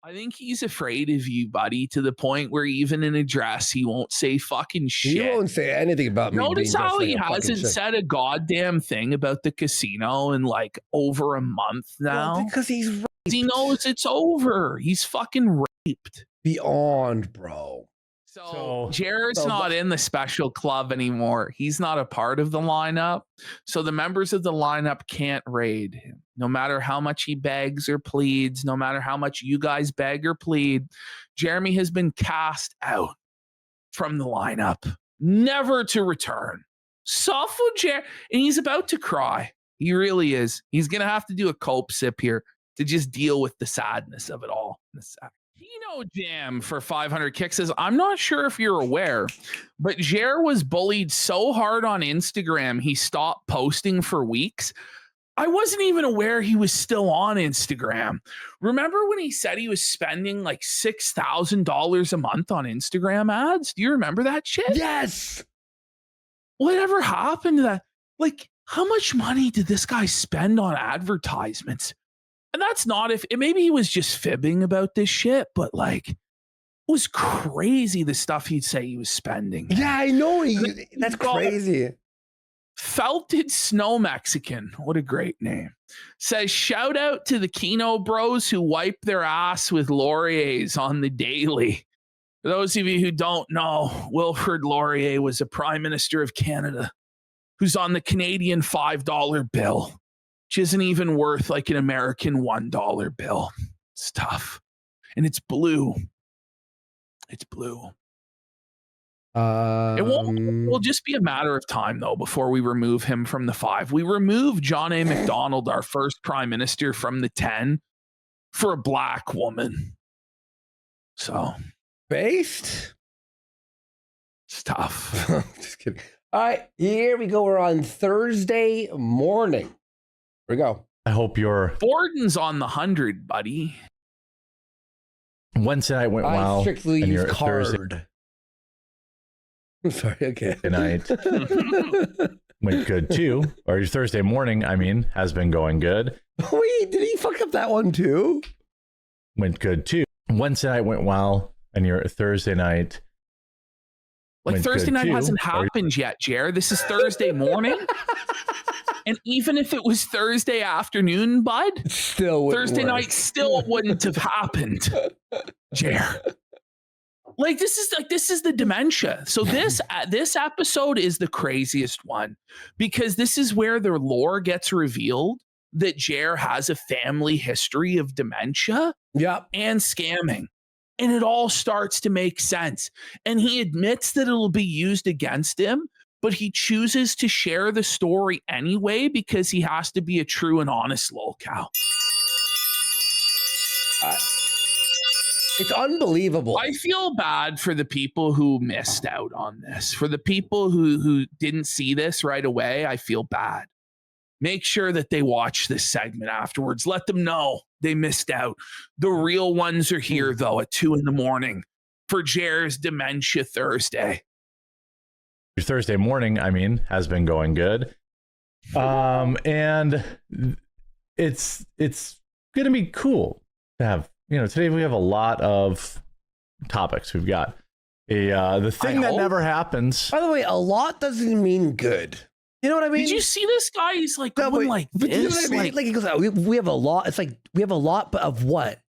I think he's afraid of you, buddy, to the point where even in a dress, he won't say fucking shit. He won't say anything about me. Notice how he hasn't said said a goddamn thing about the casino in like over a month now. Well, because he's raped. He knows it's over. He's fucking raped. Beyond, bro. So Jared's not in the special club anymore. He's not a part of the lineup. So the members of the lineup can't raid him. No matter how much he begs or pleads, no matter how much you guys beg or plead, Jeremy has been cast out from the lineup, never to return. Soft with Jared, and he's about to cry. He really is. He's going to have to do a cope sip here to just deal with the sadness of it all. Kino Jam for 500 kicks says, I'm not sure if you're aware, but Jer was bullied so hard on Instagram, he stopped posting for weeks. I wasn't even aware he was still on Instagram. Remember when he said he was spending like $6,000 a month on Instagram ads? Do you remember that shit? Yes. Whatever happened to that? Like, how much money did this guy spend on advertisements? And that's not if maybe he was just fibbing about this shit, but like it was crazy the stuff he'd say he was spending. Yeah, I know. That's crazy. Felted Snow Mexican, what a great name, says shout out to the Kino bros who wipe their ass with Laurier's on the daily. For those of you who don't know, Wilfrid Laurier was a Prime Minister of Canada who's on the Canadian $5 bill. Which isn't even worth like an American $1 bill. It's tough. And it's blue. It's blue. It will just be a matter of time, though, before we remove him from the 5. We removed John A. MacDonald, our first prime minister, from the 10 for a black woman. So. Based? It's tough. Just kidding. All right, here we go. We're on Thursday morning. Here we go. I hope you're Borden's on the 100, buddy. Wednesday night went well. Strictly and use your card. Thursday Sorry, okay. night went good too. Or your Thursday morning, I mean, has been going good. Wait, did he fuck up that one too? Went good too. Wednesday night went well, and your Thursday night. Like Thursday night hasn't happened yet, Jer. This is Thursday morning. And even if it was Thursday afternoon, bud, still Thursday night still wouldn't have happened, Jer. Like this is the dementia. So this episode is the craziest one because this is where the lore gets revealed that Jer has a family history of dementia, and scamming. And it all starts to make sense. And he admits that it'll be used against him, but he chooses to share the story anyway because he has to be a true and honest lolcow. It's unbelievable. I feel bad for the people who missed out on this. For the people who didn't see this right away, I feel bad. Make sure that they watch this segment afterwards. Let them know they missed out. The real ones are here, though, at 2 a.m. for Jer's Dementia Thursday. Your Thursday morning, I mean, has been going good. And it's going to be cool to have, today we have a lot of topics. We've got the thing that never happens. By the way, a lot doesn't mean good. You know what I mean? Did you see this guy? He's like going like this. You know what I mean? Like he goes, we have a lot. It's like we have a lot, but of what?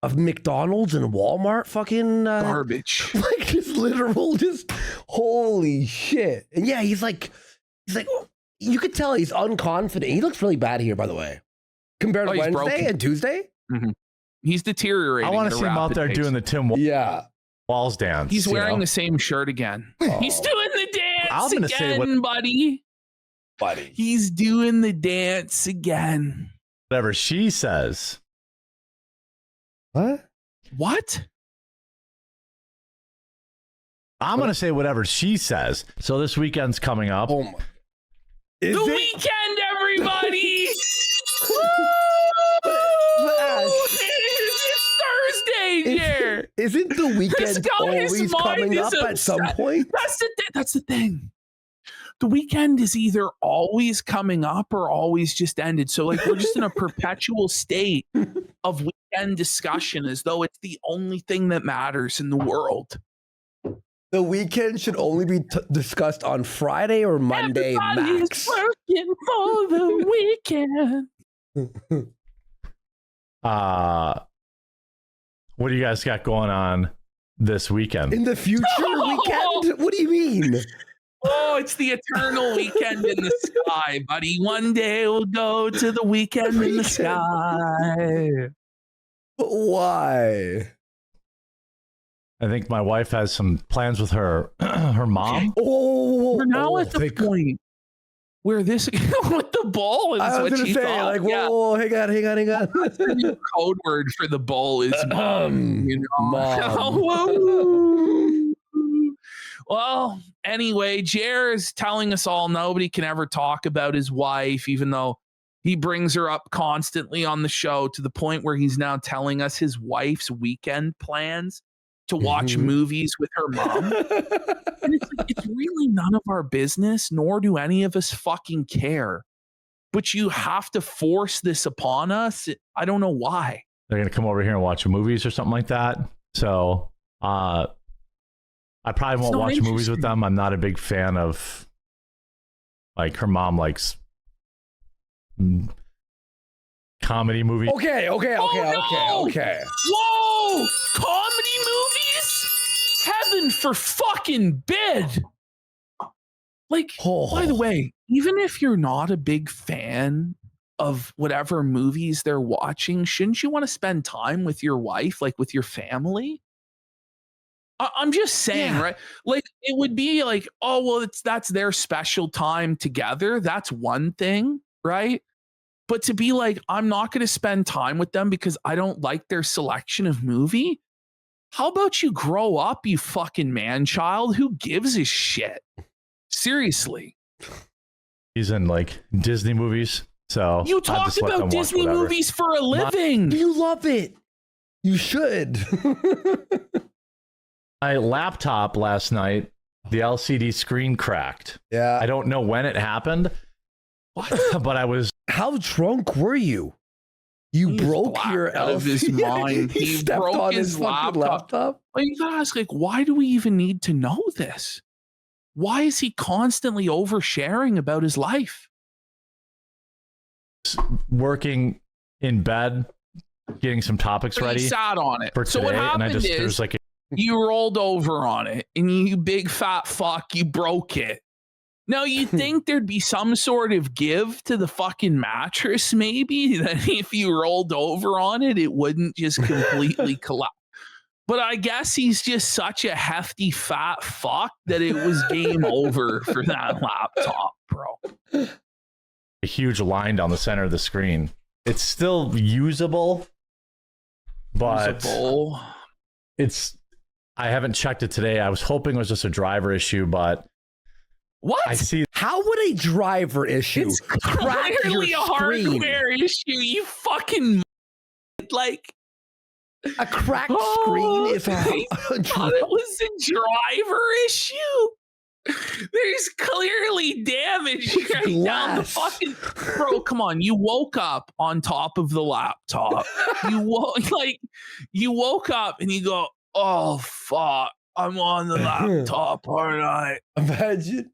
Of McDonald's and Walmart fucking garbage. Like just literal, just holy shit. And yeah, he's like, you could tell he's unconfident. He looks really bad here, by the way, compared to Wednesday and Tuesday. Mm-hmm. He's deteriorating. I want to see him out there doing the Tim Walls dance. He's wearing the same shirt again. Oh. He's doing the dance again, buddy. He's doing the dance again. Whatever she says. What? I'm going to say whatever she says. So this weekend's coming up. Oh my. The weekend, everybody! It's Thursday, Jer. Isn't the weekend always coming up at some point? That's the thing. The weekend is either always coming up or always just ended. So like we're just in a perpetual state of weekend weekend discussion as though it's the only thing that matters in the world. The weekend should only be discussed on Friday or Monday max. Working for the weekend. What do you guys got going on this weekend? In the future weekend? What do you mean? Oh, it's the eternal weekend in the sky, buddy. One day we'll go to the weekend in the sky. Why? I think my wife has some plans with her mom. We're now at the point where this with the ball is I was what gonna you say, thought. like, whoa, hang on. The new code word for the bull is mom. You know? Mom. Well, anyway, Jer is telling us all nobody can ever talk about his wife, even though he brings her up constantly on the show, to the point where he's now telling us his wife's weekend plans to watch movies with her mom. And it's like, it's really none of our business, nor do any of us fucking care. But you have to force this upon us. I don't know why. They're going to come over here and watch movies or something like that. So I probably won't watch movies with them. I'm not a big fan of, like, her mom likes comedy movies. Okay. Whoa! Comedy movies? Heaven for fucking bid. Like, by the way, even if you're not a big fan of whatever movies they're watching, shouldn't you want to spend time with your wife, like with your family? I'm just saying, right? Like, it would be like, oh, well, that's their special time together. That's one thing, right? But to be like, I'm not going to spend time with them because I don't like their selection of movie. How about you grow up, you fucking man child? Who gives a shit? Seriously. He's in like Disney movies. So you talk about Disney movies for a living. You love it. You should. My laptop last night, the LCD screen cracked. Yeah. I don't know when it happened. What? But I was. How drunk were you? You broke your out of his mind. He broke on his laptop. Well, you gotta ask, like, why do we even need to know this? Why is he constantly oversharing about his life? Working in bed, getting some topics ready. He sat on it. For today, so what happened and is you rolled over on it, and you big fat fuck, you broke it. Now, you think there'd be some sort of give to the fucking mattress, maybe, that if you rolled over on it, it wouldn't just completely collapse. But I guess he's just such a hefty fat fuck that it was game over for that laptop, bro. A huge line down the center of the screen. It's still usable, but I haven't checked it today. I was hoping it was just a driver issue, but what? I see. How would a driver issue crack clearly your a screen? hardware issue? You fucking like a cracked screen is I thought it was a driver issue. There's clearly damage right down the fucking bro. Come on, you woke up on top of the laptop. You woke up and you go, oh fuck, I'm on the laptop, aren't I? Imagine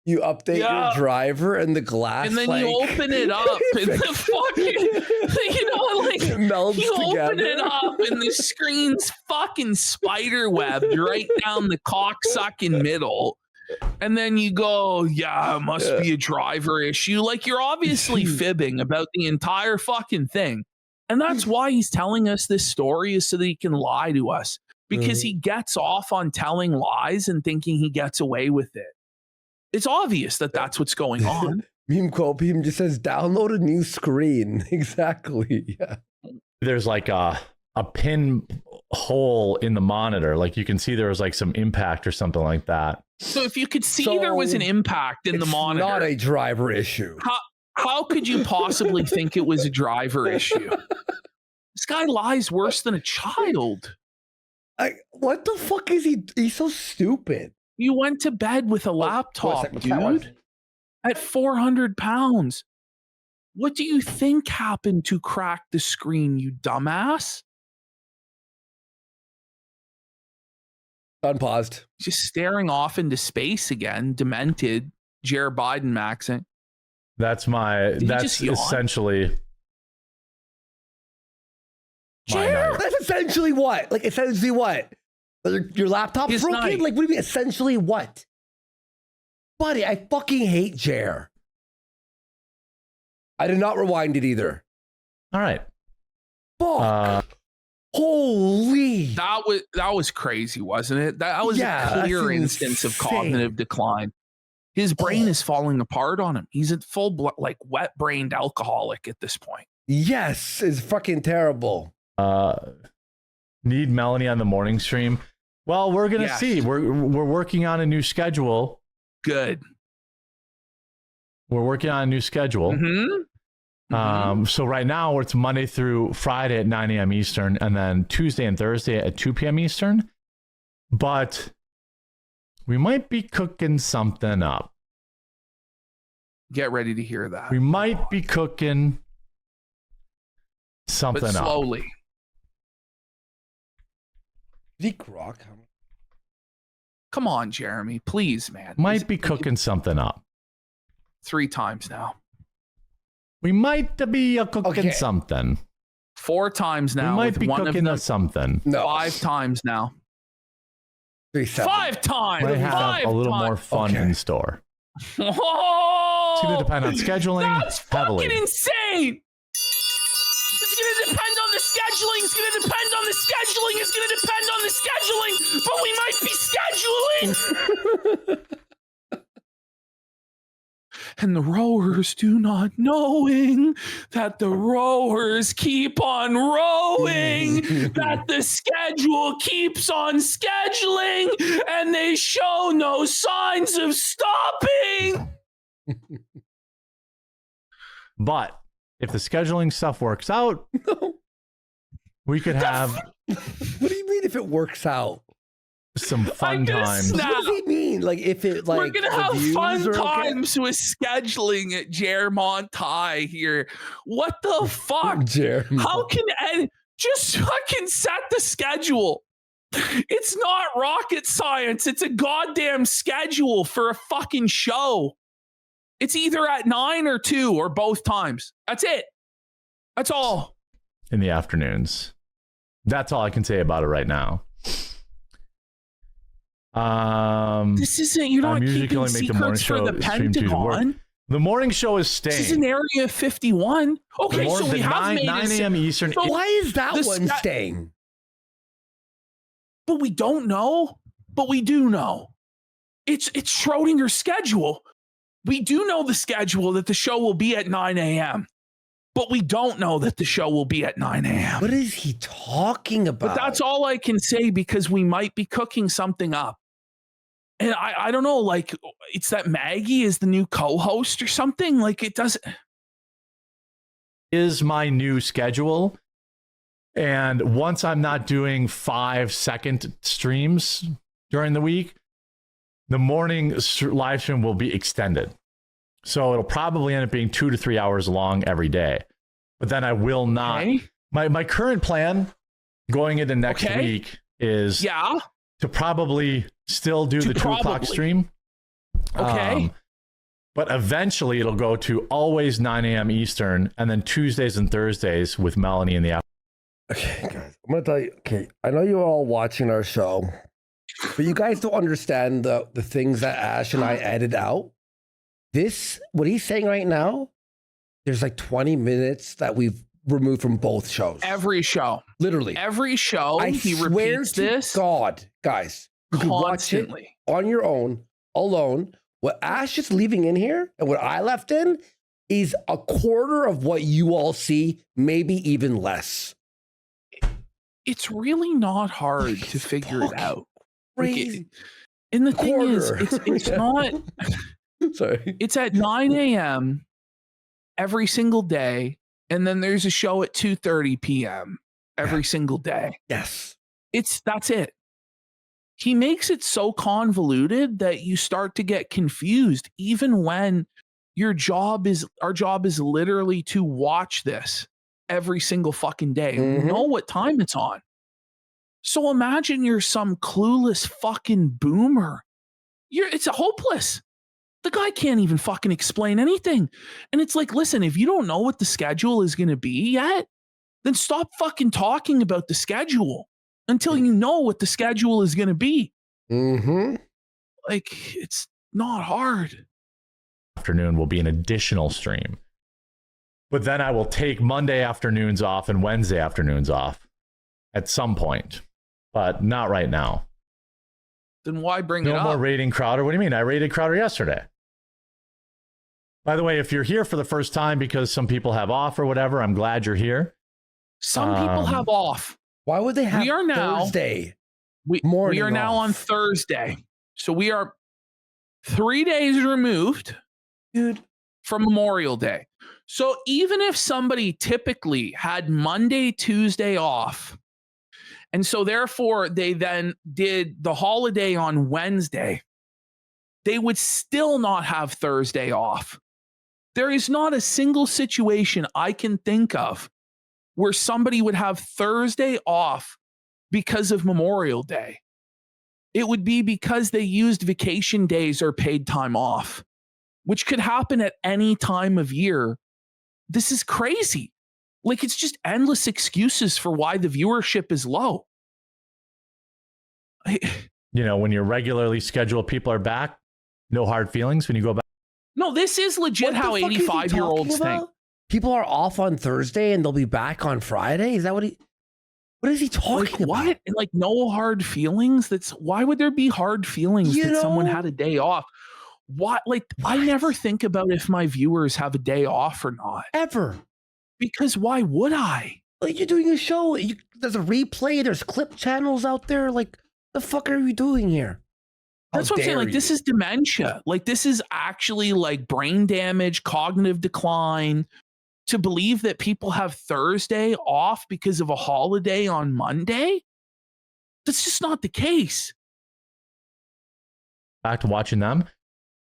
you update your driver and the glass, and then you open it up and the fucking, you know, like it melds you together. open it up and the screen's fucking spider webbed right down the cocksucking middle. And then you go, yeah, it must be a driver issue. Like, you're obviously fibbing about the entire fucking thing. And that's why he's telling us this story, is so that he can lie to us. Because he gets off on telling lies and thinking he gets away with it. It's obvious that that's what's going on. Meme quote Meme just says, download a new screen. Exactly. Yeah. There's like a pin hole in the monitor. Like, you can see there was like some impact or something like that. So if you could see there was an impact in the monitor. It's not a driver issue. How could you possibly think it was a driver issue? This guy lies worse than a child. What the fuck is he? He's so stupid. You went to bed with a laptop, dude, at 400 pounds. What do you think happened to crack the screen, you dumbass? Unpaused. Just staring off into space again, demented, Jared Biden maxing. That's essentially Jared, that's essentially what? Like, essentially what? Your laptop's broken? Night. Like, what do you mean, essentially what? Buddy, I fucking hate Jared. I did not rewind it either. All right. Fuck. Holy. That was crazy, wasn't it? That was a clear instance of cognitive decline. His brain is falling apart on him. He's a full like wet-brained alcoholic at this point. Yes, it's fucking terrible. Need Melanie on the morning stream. Well, we're gonna see. We're working on a new schedule. Good. We're working on a new schedule. So right now it's Monday through Friday at 9 a.m. Eastern, and then Tuesday and Thursday at 2 p.m. Eastern. But we might be cooking something up. Get ready to hear that. We might be cooking something but slowly. up. Zeke Rock. Come on, Jeremy. Please, man. Might be cooking something up. 3 times now. We might be cooking something. 4 times now. We might be cooking something. No. 5 times now. 5 times. Might have a little more fun in store. Oh, it's going to depend on scheduling. That's fucking insane. It's going to depend on the scheduling. It's going to depend on the scheduling. It's going to depend on the scheduling. But we might be scheduling. And the rowers do not knowing that the rowers keep on rowing, that the schedule keeps on scheduling, and they show no signs of stopping. But if the scheduling stuff works out, we could have... What do you mean if it works out? Some fun times. What does he mean? Like if it like we're gonna have fun times with scheduling at Jeremont High here. What the fuck? How can Ed just fucking set the schedule? It's not rocket science. It's a goddamn schedule for a fucking show. It's either at 9 or 2 or both times. That's it. That's all. In the afternoons. That's all I can say about it right now. This isn't, you're not keeping secrets for the Pentagon. The morning show is staying. This is in Area 51. Okay, so we have made 9 a.m. Eastern. So why is that one staying? But we don't know. But we do know. It's Schrodinger's schedule. We do know the schedule that the show will be at 9 a.m. But we don't know that the show will be at 9 a.m. What is he talking about? But that's all I can say because we might be cooking something up. And I don't know, like, it's that Maggie is the new co-host or something. Like, it doesn't. Is my new schedule. And once I'm not doing 5-second streams during the week, the morning live stream will be extended. So it'll probably end up being 2 to 3 hours long every day. But then I will not. Okay. My current plan going into next week is to probably still do the 2 o'clock stream. Okay. But eventually it'll go to always 9 a.m. Eastern, and then Tuesdays and Thursdays with Melanie in the afternoon. Okay, guys, I'm going to tell you. Okay, I know you're all watching our show, but you guys don't understand the things that Ash and I edit out. What he's saying right now, there's like 20 minutes that we've removed from both shows. Every show. Literally. Every show. He repeats this. God, guys. You can watch it on your own, alone. What Ash is leaving in here and what I left in is a quarter of what you all see, maybe even less. It's really not hard to figure it out. Crazy. And the thing is, it's not... Sorry. It's at 9 a.m. every single day, and then there's a show at 2:30 p.m. every single day. Yes. That's it. He makes it so convoluted that you start to get confused even when our job is literally to watch this every single fucking day. We know what time it's on. So imagine you're some clueless fucking boomer. It's hopeless. The guy can't even fucking explain anything. And it's like, listen, if you don't know what the schedule is going to be yet, then stop fucking talking about the schedule until you know what the schedule is going to be. Like, it's not hard. Afternoon will be an additional stream. But then I will take Monday afternoons off and Wednesday afternoons off at some point, but not right now. Then why bring it up? No more raiding Crowder. What do you mean? I raided Crowder yesterday. By the way, if you're here for the first time because some people have off or whatever, I'm glad you're here. Some people have off. Why would they have Thursday? We are now on Thursday. So we are 3 days removed, dude, from Memorial Day. So even if somebody typically had Monday, Tuesday off, and so therefore they then did the holiday on Wednesday, they would still not have Thursday off. There is not a single situation I can think of where somebody would have Thursday off because of Memorial Day. It would be because they used vacation days or paid time off, which could happen at any time of year. This is crazy. Like, it's just endless excuses for why the viewership is low. You know, when your regularly scheduled people are back, no hard feelings when you go back. No, this is legit how 85-year-olds think. People are off on Thursday and they'll be back on Friday? Is that what is he talking about? What? Like, no hard feelings? Why would there be hard feelings someone had a day off? What? Like, I never think about if my viewers have a day off or not. Ever. Because why would I? Like, you're doing a show. There's a replay. There's clip channels out there. Like, the fuck are you doing here? That's what I'm saying. Like, this is dementia. Like, this is actually like brain damage, cognitive decline. To believe that people have Thursday off because of a holiday on Monday? That's just not the case. Back to watching them.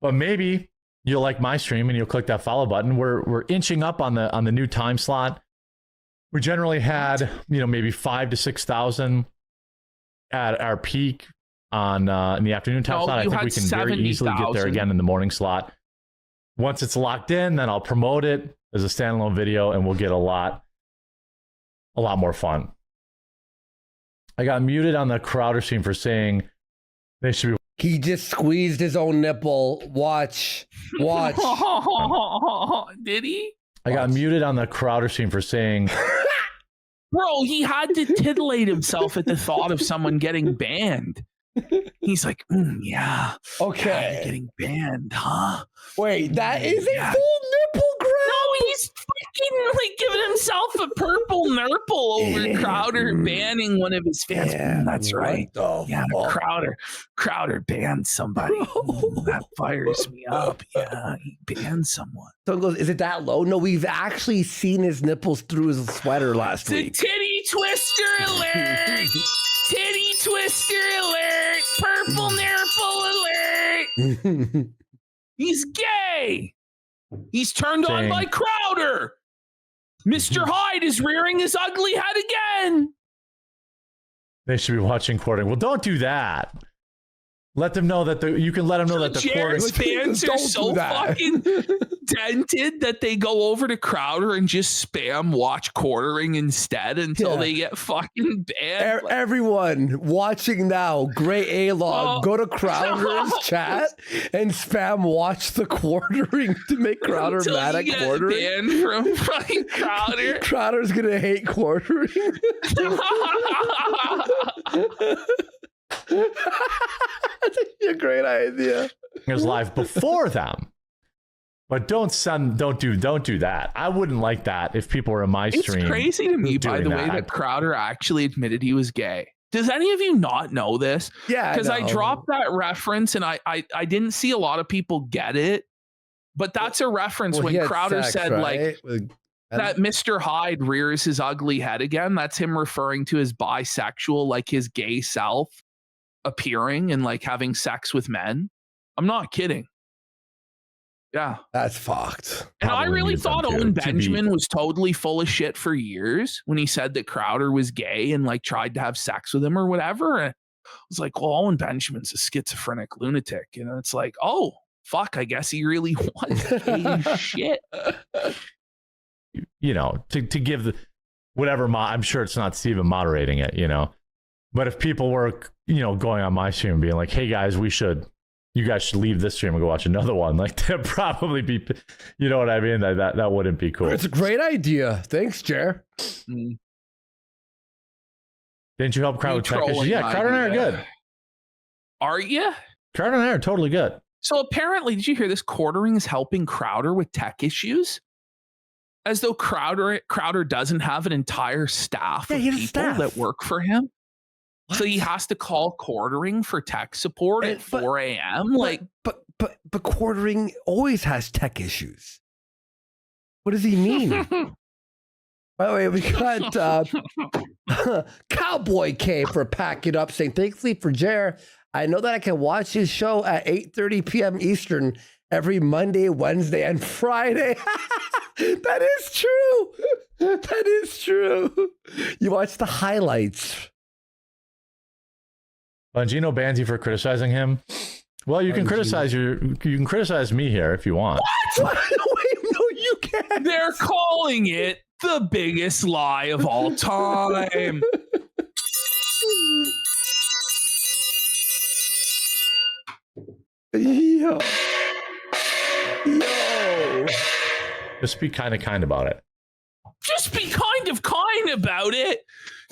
But maybe you'll like my stream and you'll click that follow button. We're inching up on the new time slot. We generally had, maybe 5,000 to 6,000 at our peak on in the afternoon time slot. I think we can very easily get there again in the morning slot. Once it's locked in, then I'll promote it as a standalone video and we'll get a lot more fun. I got muted on the Crowder stream for saying they should be. He just squeezed his own nipple. Watch. Did he? I got muted on the Crowder stream for saying. Bro, he had to titillate himself at the thought of someone getting banned. He's like, yeah. Okay. Yeah, getting banned, huh? Wait, that is a full nipple grab? No, he's freaking like giving himself a purple nurple over Crowder banning one of his fans. Yeah, that's right. Yeah, Crowder banned somebody. That fires me up. Yeah, he banned someone. So it goes, is it that low? No, we've actually seen his nipples through his sweater last week. Titty twister alert! Titty twister alert! Purple nurple alert! He's gay! He's turned on by Crowder! Mr. Hyde is rearing his ugly head again! They should be watching quartering. Well, don't do that. Let them know that you can let them know that the Jared's fans are so fucking dented that they go over to Crowder and just spam watch quartering instead until they get fucking banned. Everyone watching now, Gray A-Log, go to Crowder's chat and spam watch the quartering to make Crowder mad at quartering. Banned from fucking Crowder. Crowder's gonna hate quartering. That's a great idea. It was live before them, but don't do that. I wouldn't like that if people were in my stream. It's crazy to me, by the way, that Crowder actually admitted he was gay. Does any of you not know this? Yeah, because I dropped that reference and I didn't see a lot of people get it, but that's a reference when Crowder said like that Mr. Hyde rears his ugly head again. That's him referring to his bisexual, like his gay self appearing and like having sex with men. I'm not kidding. Yeah. That's fucked. And I Probably really needs them thought too, Owen to be- Benjamin was totally full of shit for years when he said that Crowder was gay and like tried to have sex with him or whatever. And I was like, well, Owen Benjamin's a schizophrenic lunatic. And it's like, oh, fuck, I guess he really was gay as shit. You know, to give the whatever, I'm sure it's not Steven moderating it, you know. But if people were, you know, going on my stream and being like, hey guys, you guys should leave this stream and go watch another one. Like, that'd probably be, you know what I mean? That wouldn't be cool. It's a great idea. Thanks, Jer. Mm. Didn't you help Crowder with tech issues? Trolling Yeah, Crowder and I are good. Are you? Crowder and I are totally good. So apparently, did you hear this? Quartering is helping Crowder with tech issues, as though Crowder doesn't have an entire staff of he has people staff. that work for him. What? So he has to call Quartering for tech support at 4 a.m. Like, but Quartering always has tech issues. What does he mean? By the way, we got Cowboy K for Pack It Up saying, thankfully for Jer, I know that I can watch his show at 8:30 p.m. Eastern every Monday, Wednesday, and Friday. That is true. That is true. You watch the highlights. Bongino bans you for criticizing him. Well, you can criticize me here if you want. What? Wait, no, you can't. they're calling it the biggest lie of all time. Yo. Just be kind about it. Just be kind about it.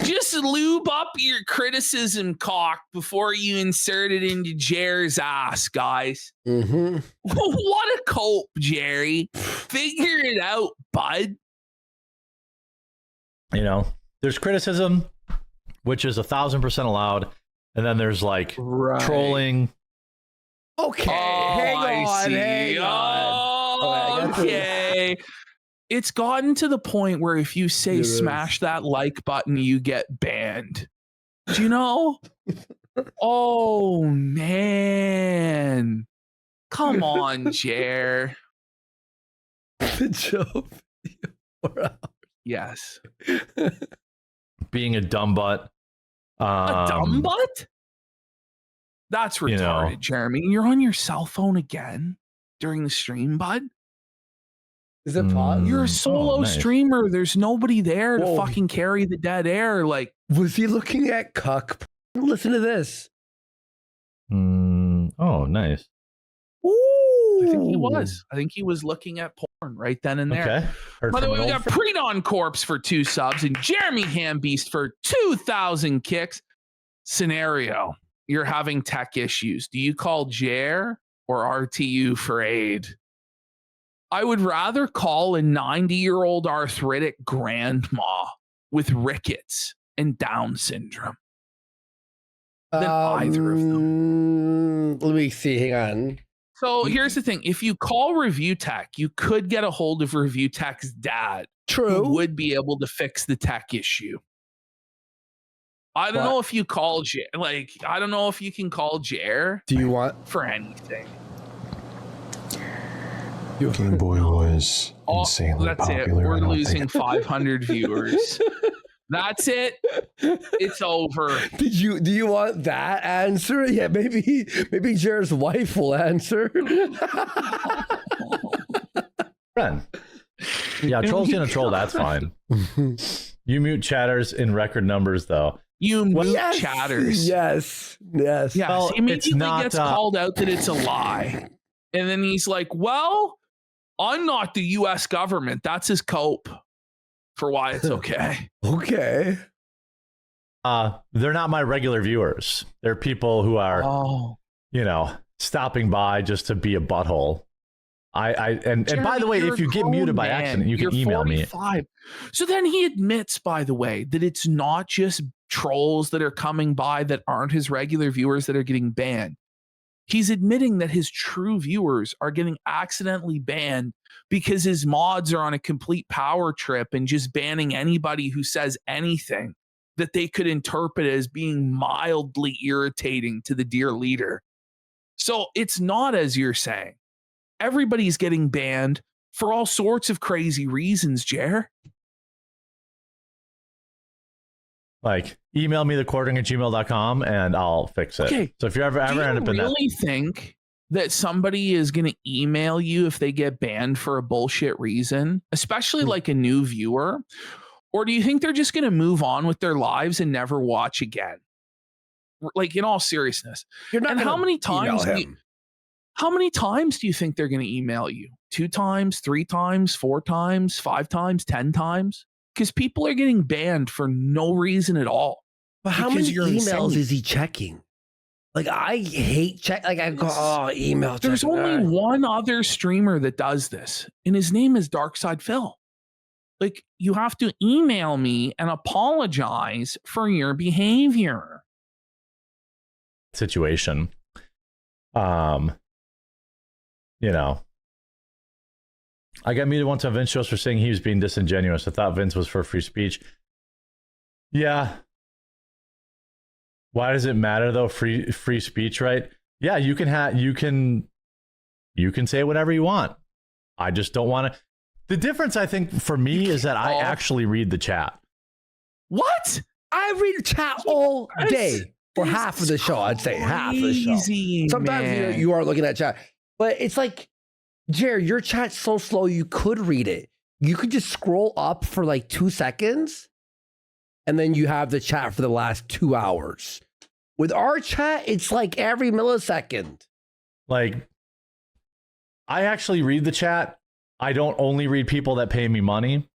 Just lube up your criticism cock before you insert it into Jer's ass, guys. Mm-hmm. What a cope, Jerry. Figure it out, bud. You know, there's criticism, which is 1,000% allowed, and then there's like trolling. Okay, hang on. Okay. It's gotten to the point where if you say smash that like button, you get banned. Do you know? Oh, man. Come on, Jer. The joke. Yes. Being a dumb butt. A dumb butt? That's retarded, you know. Jeremy. You're on your cell phone again during the stream, bud. Is it pause? You're a solo nice. streamer. There's nobody there to Whoa. fucking carry the dead air. Like, Was he looking at cuck? Listen to this. Oh, nice. Ooh. I think he was. I think he was looking at porn right then and there. Okay. Heard By the from way, an we old got Predon Corpse for 2 subs and Jeremy Hambeast for 2,000 kicks. Scenario: you're having tech issues. Do you call Jer or RTU for aid? I would rather call a 90-year-old arthritic grandma with rickets and Down syndrome than either of them. Let me see. Hang on. So here's the thing. If you call Review Tech, you could get a hold of Review Tech's dad, True. who would be able to fix the tech issue. I don't know if you call Jer. Like, I don't know if you can call Jer Do you want? for anything. Game Boy was insanely that's popular. it. We're I don't losing think 500 viewers. That's it. It's over. Do you want that answer? Yeah, maybe Jared's wife will answer. friend. Yeah, trolls gonna troll. That's fine. You mute chatters in record numbers, though. You mute chatters. Yes. Yeah. Well, He immediately it's not, gets called out that it's a lie. And then he's like, well, I'm not the US government. That's his cope for why it's okay. Okay. They're not my regular viewers. They're people who are, you know, stopping by just to be a butthole. And by the way, if you get muted by accident, you can email 45. Me. So then he admits, by the way, that it's not just trolls that are coming by that aren't his regular viewers that are getting banned. He's admitting that his true viewers are getting accidentally banned because his mods are on a complete power trip and just banning anybody who says anything that they could interpret as being mildly irritating to the dear leader. So it's not as you're saying. everybody's getting banned for all sorts of crazy reasons, Jer. Like, email me thecording@gmail.com and I'll fix it. Okay. So if you ever end up in that. Do you really think that somebody is going to email you if they get banned for a bullshit reason, especially like a new viewer? Or do you think they're just going to move on with their lives and never watch again? Like, in all seriousness. You're not. And how many times do you think they're going to email you? 2 times, 3 times, 4 times, 5 times, 10 times? Because people are getting banned for no reason at all. But how many emails is he checking? Like, I hate check. Like, I go, oh, email. There's only one other streamer that does this, and his name is Darkside Phil. Like, you have to email me and apologize for your behavior. Situation. You know, I got muted once on Vince shows for saying he was being disingenuous. I thought Vince was for free speech. Yeah. Why does it matter though? Free speech, right? Yeah, you can say whatever you want. I just don't want to. The difference, I think, for me is that I actually read the chat. What? I read the chat all day for half of the show. I'd say half of the show. Sometimes you are looking at chat, but it's like, Jer, your chat's so slow. You could read it. You could just scroll up for like 2 seconds, and then you have the chat for the last 2 hours. With our chat, it's like every millisecond. Like, I actually read the chat. I don't only read people that pay me money.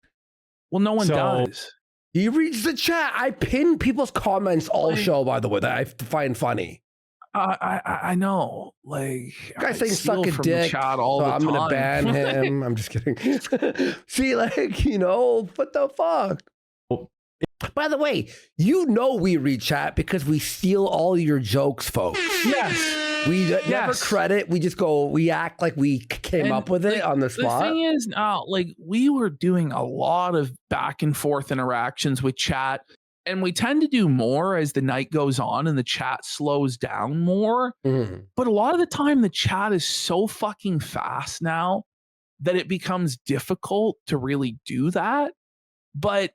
Well, no one does. He reads the chat. I pin people's comments all show, by the way, that I find funny. I know. Like, guys saying suck a dick. Chat all so the I'm time. gonna ban him. I'm just kidding. See, like, you know, what the fuck? By the way, you know we read chat because we steal all your jokes, folks. Yes. We never credit. We just go, we act like we came up with it on the spot. The thing is, like, we were doing a lot of back and forth interactions with chat, and we tend to do more as the night goes on and the chat slows down more. But a lot of the time, the chat is so fucking fast now that it becomes difficult to really do that. But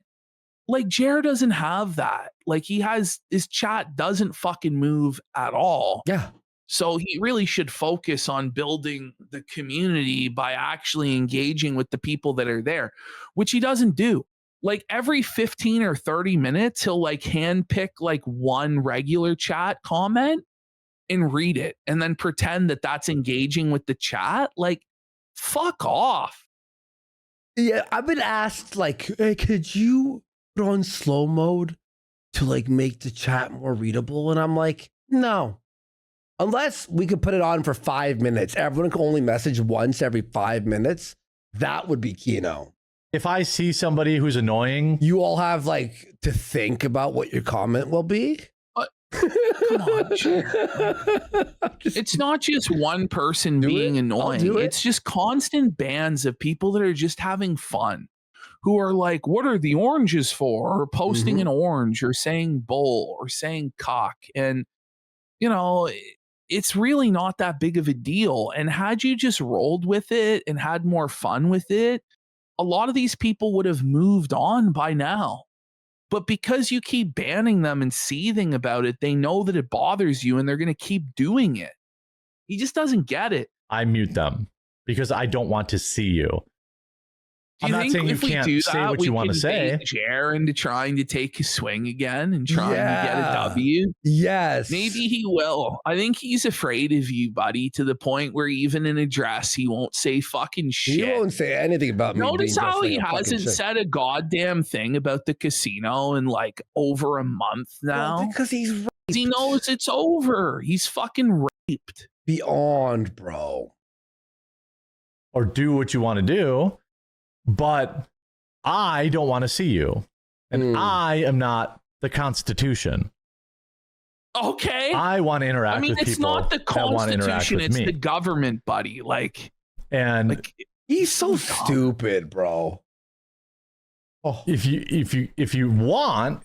like, Jared doesn't have that. Like, his chat doesn't fucking move at all. Yeah. So he really should focus on building the community by actually engaging with the people that are there, which he doesn't do. Like, every 15 or 30 minutes, he'll like handpick like one regular chat comment and read it and then pretend that that's engaging with the chat. Like, fuck off. Yeah, I've been asked, like, hey, could you put on slow mode to like make the chat more readable? And I'm like, no. Unless we could put it on for 5 minutes. Everyone can only message once every 5 minutes. That would be Kino. If I see somebody who's annoying, you all have like to think about what your comment will be. Come on. It's not just one person being annoying. It's just constant bans of people that are just having fun, who are like, what are the oranges for? Or posting an orange or saying bull or saying cock. And, you know, it's really not that big of a deal. And had you just rolled with it and had more fun with it, a lot of these people would have moved on by now. But because you keep banning them and seething about it, they know that it bothers you and they're going to keep doing it. He just doesn't get it. I mute them because I don't want to see you. I'm not saying you can't say what you want to say. Jer into trying to take his swing again and trying to get a W. Yes. Maybe he will. I think he's afraid of you, buddy, to the point where even in address, he won't say fucking shit. He won't say anything about me. Notice how he hasn't said a goddamn thing about the casino in like over a month now. Well, because he's raped. He knows it's over. He's fucking raped. Beyond, bro. Or do what you want to do. But I don't want to see you. And I am not the Constitution. Okay. I want to interact with people. It's not the Constitution, it's me. the government, buddy. Like, and like, he's so stupid, bro. Oh. If people want,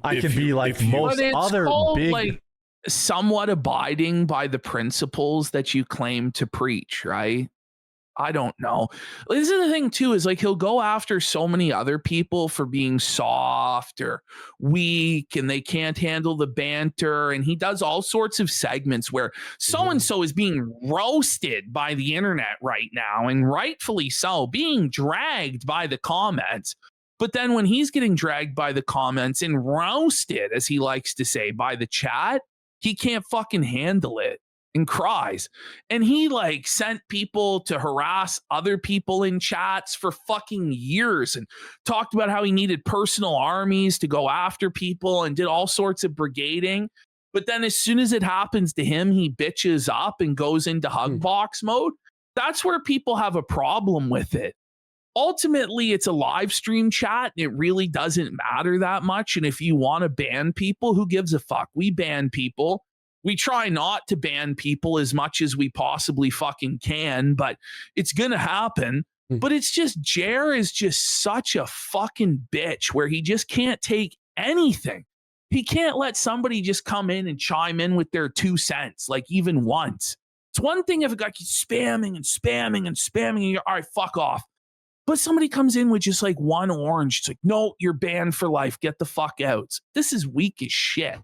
I can be like most other big. Like, somewhat abiding by the principles that you claim to preach, right? I don't know. This is the thing too, is like he'll go after so many other people for being soft or weak and they can't handle the banter. And he does all sorts of segments where so-and-so is being roasted by the internet right now, and rightfully so, being dragged by the comments. But then when he's getting dragged by the comments and roasted, as he likes to say, by the chat, he can't fucking handle it and cries. And he like sent people to harass other people in chats for fucking years and talked about how he needed personal armies to go after people and did all sorts of brigading. But then as soon as it happens to him, he bitches up and goes into hug box mode. That's where people have a problem with it. Ultimately, it's a live stream chat. It really doesn't matter that much. And if you want to ban people, who gives a fuck? We ban people. We try not to ban people as much as we possibly fucking can, but it's going to happen. But it's just, Jer is just such a fucking bitch where he just can't take anything. He can't let somebody just come in and chime in with their 2 cents, like even once. It's one thing if a guy keeps spamming and spamming and spamming and you're, all right, fuck off. But somebody comes in with just like one orange. It's like, no, you're banned for life. Get the fuck out. This is weak as shit.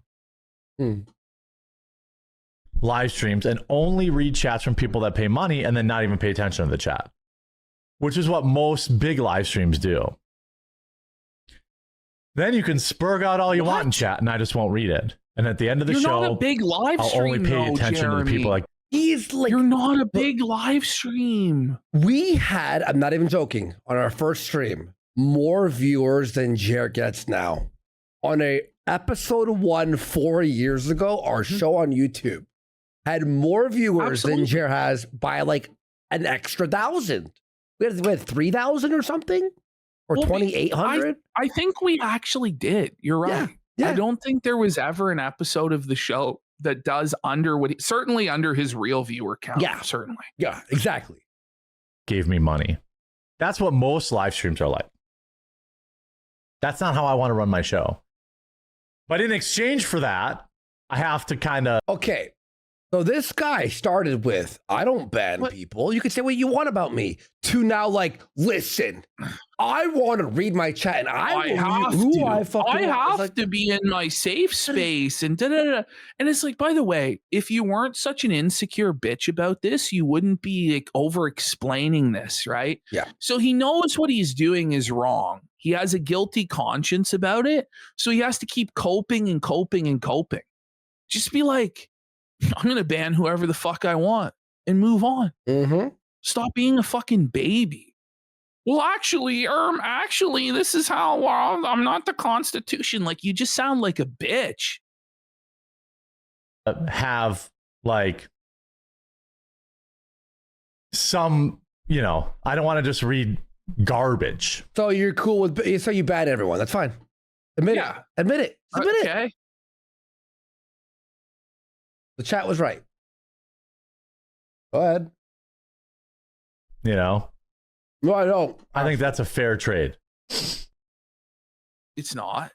Live streams and only read chats from people that pay money and then not even pay attention to the chat, which is what most big live streams do. Then you can spurg out all you want in chat and I just won't read it. And at the end of the show, not a big live I'll stream, only pay attention to the people like, he's like, you're not a big live stream. We had, I'm not even joking, on our first stream, more viewers than Jer gets now. On a episode 1 4 years ago, our show on YouTube had more viewers than Jer has by like an extra 1,000. We had 3,000 or something, or 2,800. I think we actually did. You're right. Yeah. I don't think there was ever an episode of the show that does under what certainly under his real viewer count. Yeah, certainly. Yeah, exactly. Gave me money. That's what most live streams are like. That's not how I want to run my show. But in exchange for that, I have to kind of. Okay. So this guy started with, I don't ban people. You can say what you want about me, to now like, listen, I want to read my chat and I have to be in my safe space and da-da-da. And it's like, by the way, if you weren't such an insecure bitch about this, you wouldn't be like over explaining this, right? Yeah. So he knows what he's doing is wrong. He has a guilty conscience about it. So he has to keep coping and coping and coping. Just be like, I'm going to ban whoever the fuck I want and move on. Stop being a fucking baby. Well, actually, this is how I'm not the Constitution. Like, you just sound like a bitch. Have like some, I don't want to just read garbage. So you're cool with, so you ban everyone. That's fine. Admit it. Admit it. Admit it. The chat was right. Go ahead. No, I don't. I think that's a fair trade. It's not.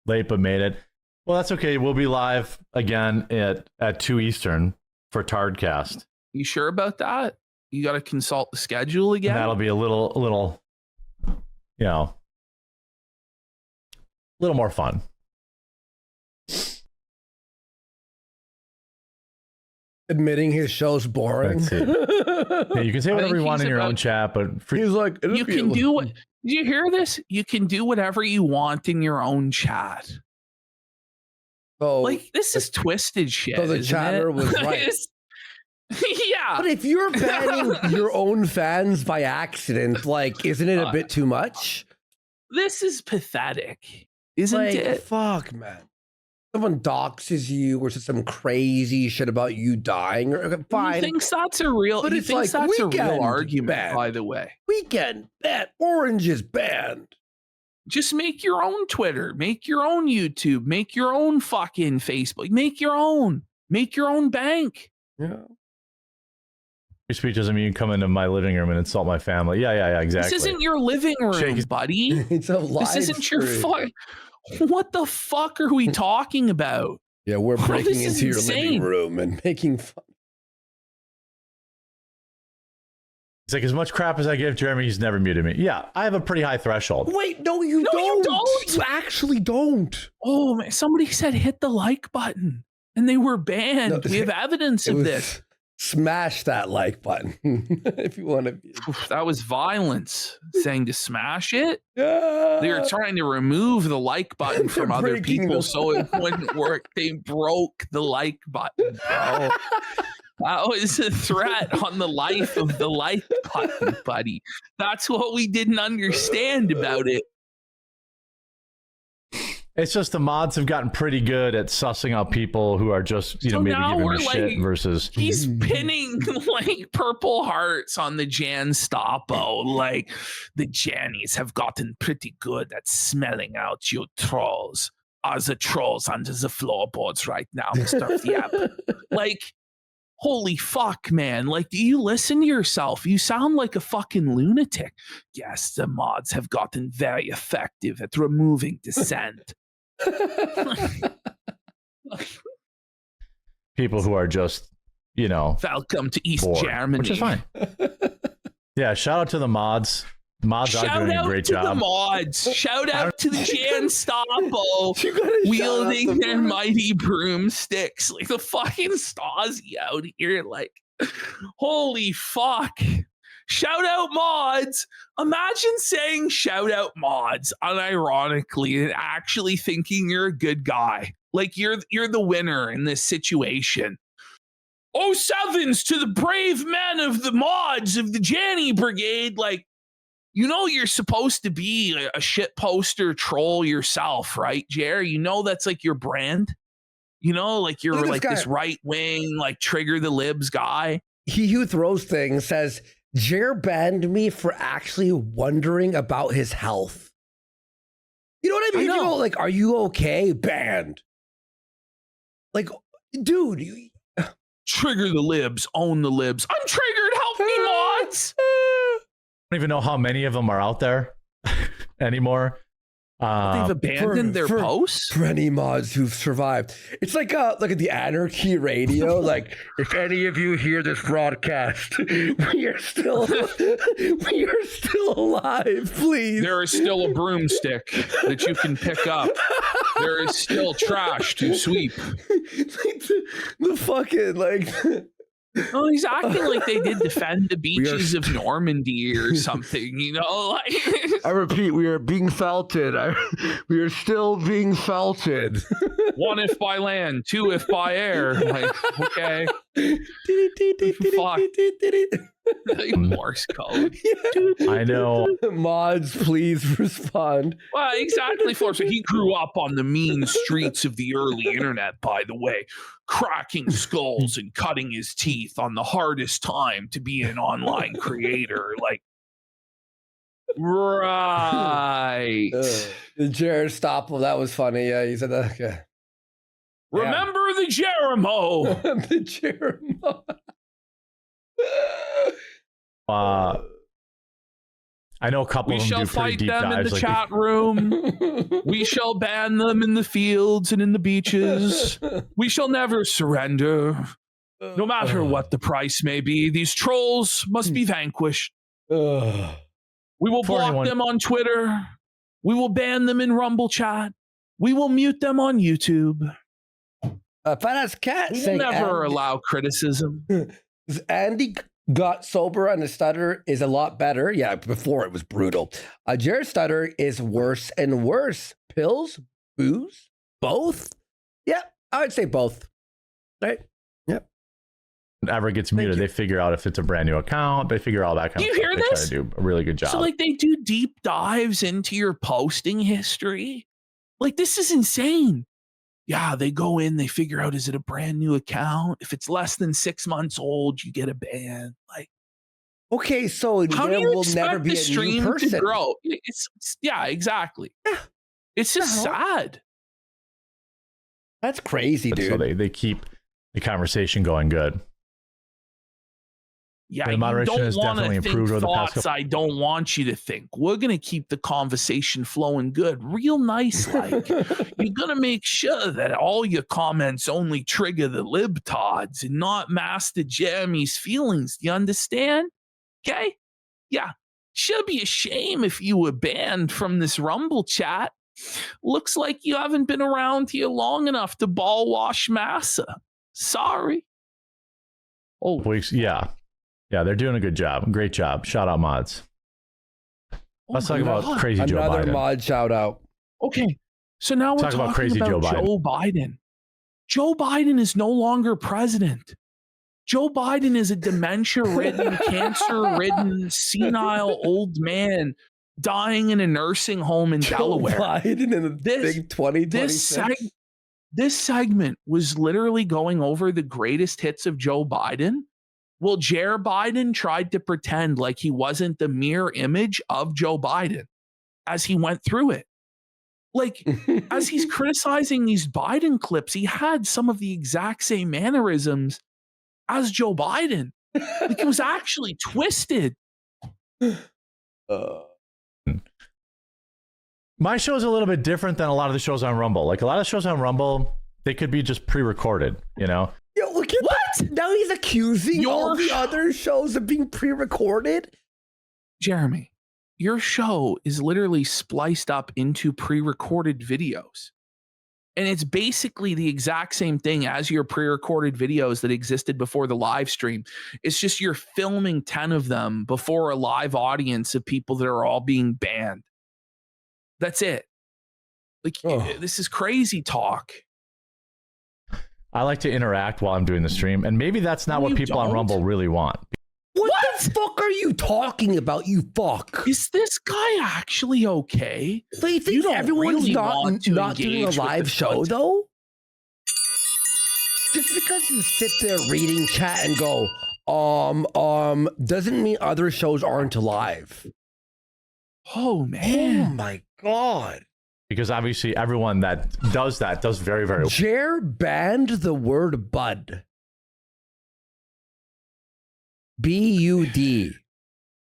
Late, but made it. Well, that's okay. We'll be live again at 2 Eastern for Tardcast. You sure about that? You got to consult the schedule again? And that'll be a little, more fun. Admitting his show's boring. Yeah, you can say whatever you want in your own chat, but he's like, you can do what. Did you hear this? You can do whatever you want in your own chat. Oh, like this is twisted shit. So the chatter was right. Yeah, but if you're banning your own fans by accident, like, isn't it a bit too much? This is pathetic, isn't it? Fuck, man. Someone doxes you or says some crazy shit about you dying, or fine. He thinks that's a real. But it's like that's a real argument. Banned. By the way, weekend banned. Orange is banned. Just make your own Twitter, make your own YouTube, make your own fucking Facebook, make your own bank. Yeah. Free speech doesn't mean you come into my living room and insult my family. Yeah, exactly. This isn't your living room, buddy. It's a live This isn't your fuck. What the fuck are we talking about? Yeah, we're breaking into your insane. living room and making fun. It's like, as much crap as I give Jeremy, he's never muted me. Yeah, I have a pretty high threshold. Wait, no, you don't. You actually don't. Oh man, somebody said hit the like button and they were banned. No, we have evidence of this. Smash that like button if you want to be. Oof, that was violence. Saying to smash it. Yeah. They were trying to remove the like button from They're other breaking people the- so it wouldn't work. They broke the like button, bro. That was a threat on the life of the like button, buddy. That's what we didn't understand about it. It's just the mods have gotten pretty good at sussing out people who are just, So maybe now giving we're a shit like- versus. He's pinning like purple hearts on the Jan Stapo. Like the Jannies have gotten pretty good at smelling out you trolls. Are the trolls under the floorboards right now, Mr. Fiap? Like, holy fuck, man. Like, do you listen to yourself? You sound like a fucking lunatic. Yes, the mods have gotten very effective at removing dissent. People who are just, Welcome to East bored, Germany. which is fine. Yeah, shout out to the mods. The mods are Shout doing a out great to the job. mods. Shout out to the Jan Stapo You gotta shout wielding out the their mods. mighty broomsticks. Like the fucking Stasi out here. Like, holy fuck. Shout out mods. Imagine saying shout out mods unironically and actually thinking you're a good guy. Like you're the winner in this situation. Oh, sevens to the brave men of the mods of the Janny Brigade. Like, you're supposed to be a shit poster troll yourself, right, Jer? That's like your brand. Like you're Look at like this this guy. right wing, like trigger the libs guy. He who throws things says, Jer banned me for actually wondering about his health. You know what I mean? I know. You go, like, are you okay? Banned. Like, dude, Trigger the libs, own the libs. I'm triggered. Help me, mods. I don't even know how many of them are out there anymore. They've abandoned their posts. For any mods who've survived. It's like look at the Anarchy Radio. Like, if any of you hear this broadcast, we are still alive, please. There is still a broomstick that you can pick up. There is still trash to sweep. Like the fucking like Oh, he's acting like they did defend the beaches of Normandy or something, like I repeat, we are being felted. We are still being felted. 1 if by land, 2 if by air. Like, okay. Fuck. Like Morse code. I know. Mods, please respond. Well, exactly, Flor. So he grew up on the mean streets of the early internet, by the way, cracking skulls and cutting his teeth on the hardest time to be an online creator. Like, right. The Jared Stoppel, that was funny. Yeah, he said that. Okay. Remember the Jeremo. The Jeremo. I know a couple We of them shall do pretty fight deep them in dives. the Like chat room. We shall ban them in the fields and in the beaches. We shall never surrender. No matter what the price may be, these trolls must be vanquished. We will For block anyone- them on Twitter. We will ban them in Rumble chat. We will mute them on YouTube. Fat-ass cat We will saying never allow criticism. Andy got sober and the stutter is a lot better. Yeah, before it was brutal. Jared's stutter is worse and worse. Pills, booze, both? Yeah, I would say both. Right? Yep. ever gets muted, they figure out if it's a brand new account. They figure all that kind Do of you stuff. hear They this? try to do a really good job. So like they do deep dives into your posting history. Like this is insane. Yeah, they go in, they figure out, is it a brand new account? If it's less than 6 months old, you get a ban. Like, Okay, so how do there you will expect never be the a new stream to person. grow? It's yeah, exactly. Yeah. It's just The hell? sad. That's crazy, dude. So they keep the conversation going good. Yeah, the moderation has definitely improved over the past thoughts I don't want you to think. We're going to keep the conversation flowing good, real nice like. You're going to make sure that all your comments only trigger the libtards and not Master Jeremy's feelings. Do you understand? Okay? Yeah. Should be a shame if you were banned from this Rumble chat. Looks like you haven't been around here long enough to ball wash Massa. Sorry. Oh, weeks. Yeah. Yeah, they're doing a good job. Great job. Shout out mods. Let's talk about crazy Joe Biden. Another mod shout out. Okay. So now we're talking about crazy Joe Biden. Joe Biden is no longer president. Joe Biden is a dementia-ridden, cancer-ridden, senile old man dying in a nursing home in Delaware. Biden in the big 2026. This segment was literally going over the greatest hits of Joe Biden. Well, Jer Biden tried to pretend like he wasn't the mirror image of Joe Biden as he went through it. Like, as he's criticizing these Biden clips, he had some of the exact same mannerisms as Joe Biden. Like, it was actually twisted. My show is a little bit different than a lot of the shows on Rumble. Like, a lot of shows on Rumble, they could be just pre-recorded, you know? Yo, look at that. Now he's accusing all the other shows of being pre-recorded. Jeremy, your show is literally spliced up into pre-recorded videos. And it's basically the exact same thing as your pre-recorded videos that existed before the live stream. It's just you're filming 10 of them before a live audience of people that are all being banned. That's it. Like, this is crazy talk. I like to interact while I'm doing the stream, and maybe that's not what people on Rumble really want. What the fuck are you talking about, you fuck? Is this guy actually okay? So you think everyone's really not doing a live show, though? Just because you sit there reading chat and go, doesn't mean other shows aren't live. Oh, man. Oh, my God. Because obviously everyone that does very, very well. Jer banned the word bud. B-U-D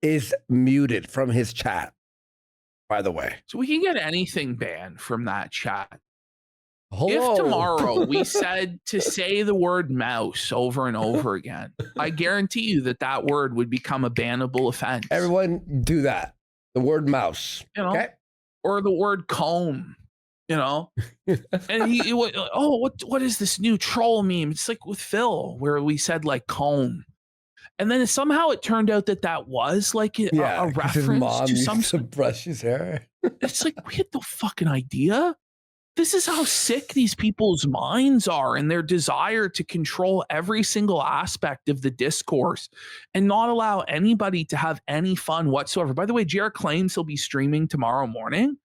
is muted from his chat, by the way. So we can get anything banned from that chat. Hello. If tomorrow we said to say the word mouse over and over again, I guarantee you that word would become a bannable offense. Everyone do that. The word mouse. You know? Okay? Or the word comb, you know? And what is this new troll meme? It's like with Phil, where we said like comb. And then somehow it turned out that was like a reference his mom to used to brush his hair. It's like, we had no fucking idea. This is how sick these people's minds are and their desire to control every single aspect of the discourse and not allow anybody to have any fun whatsoever. By the way, Jared claims he'll be streaming tomorrow morning.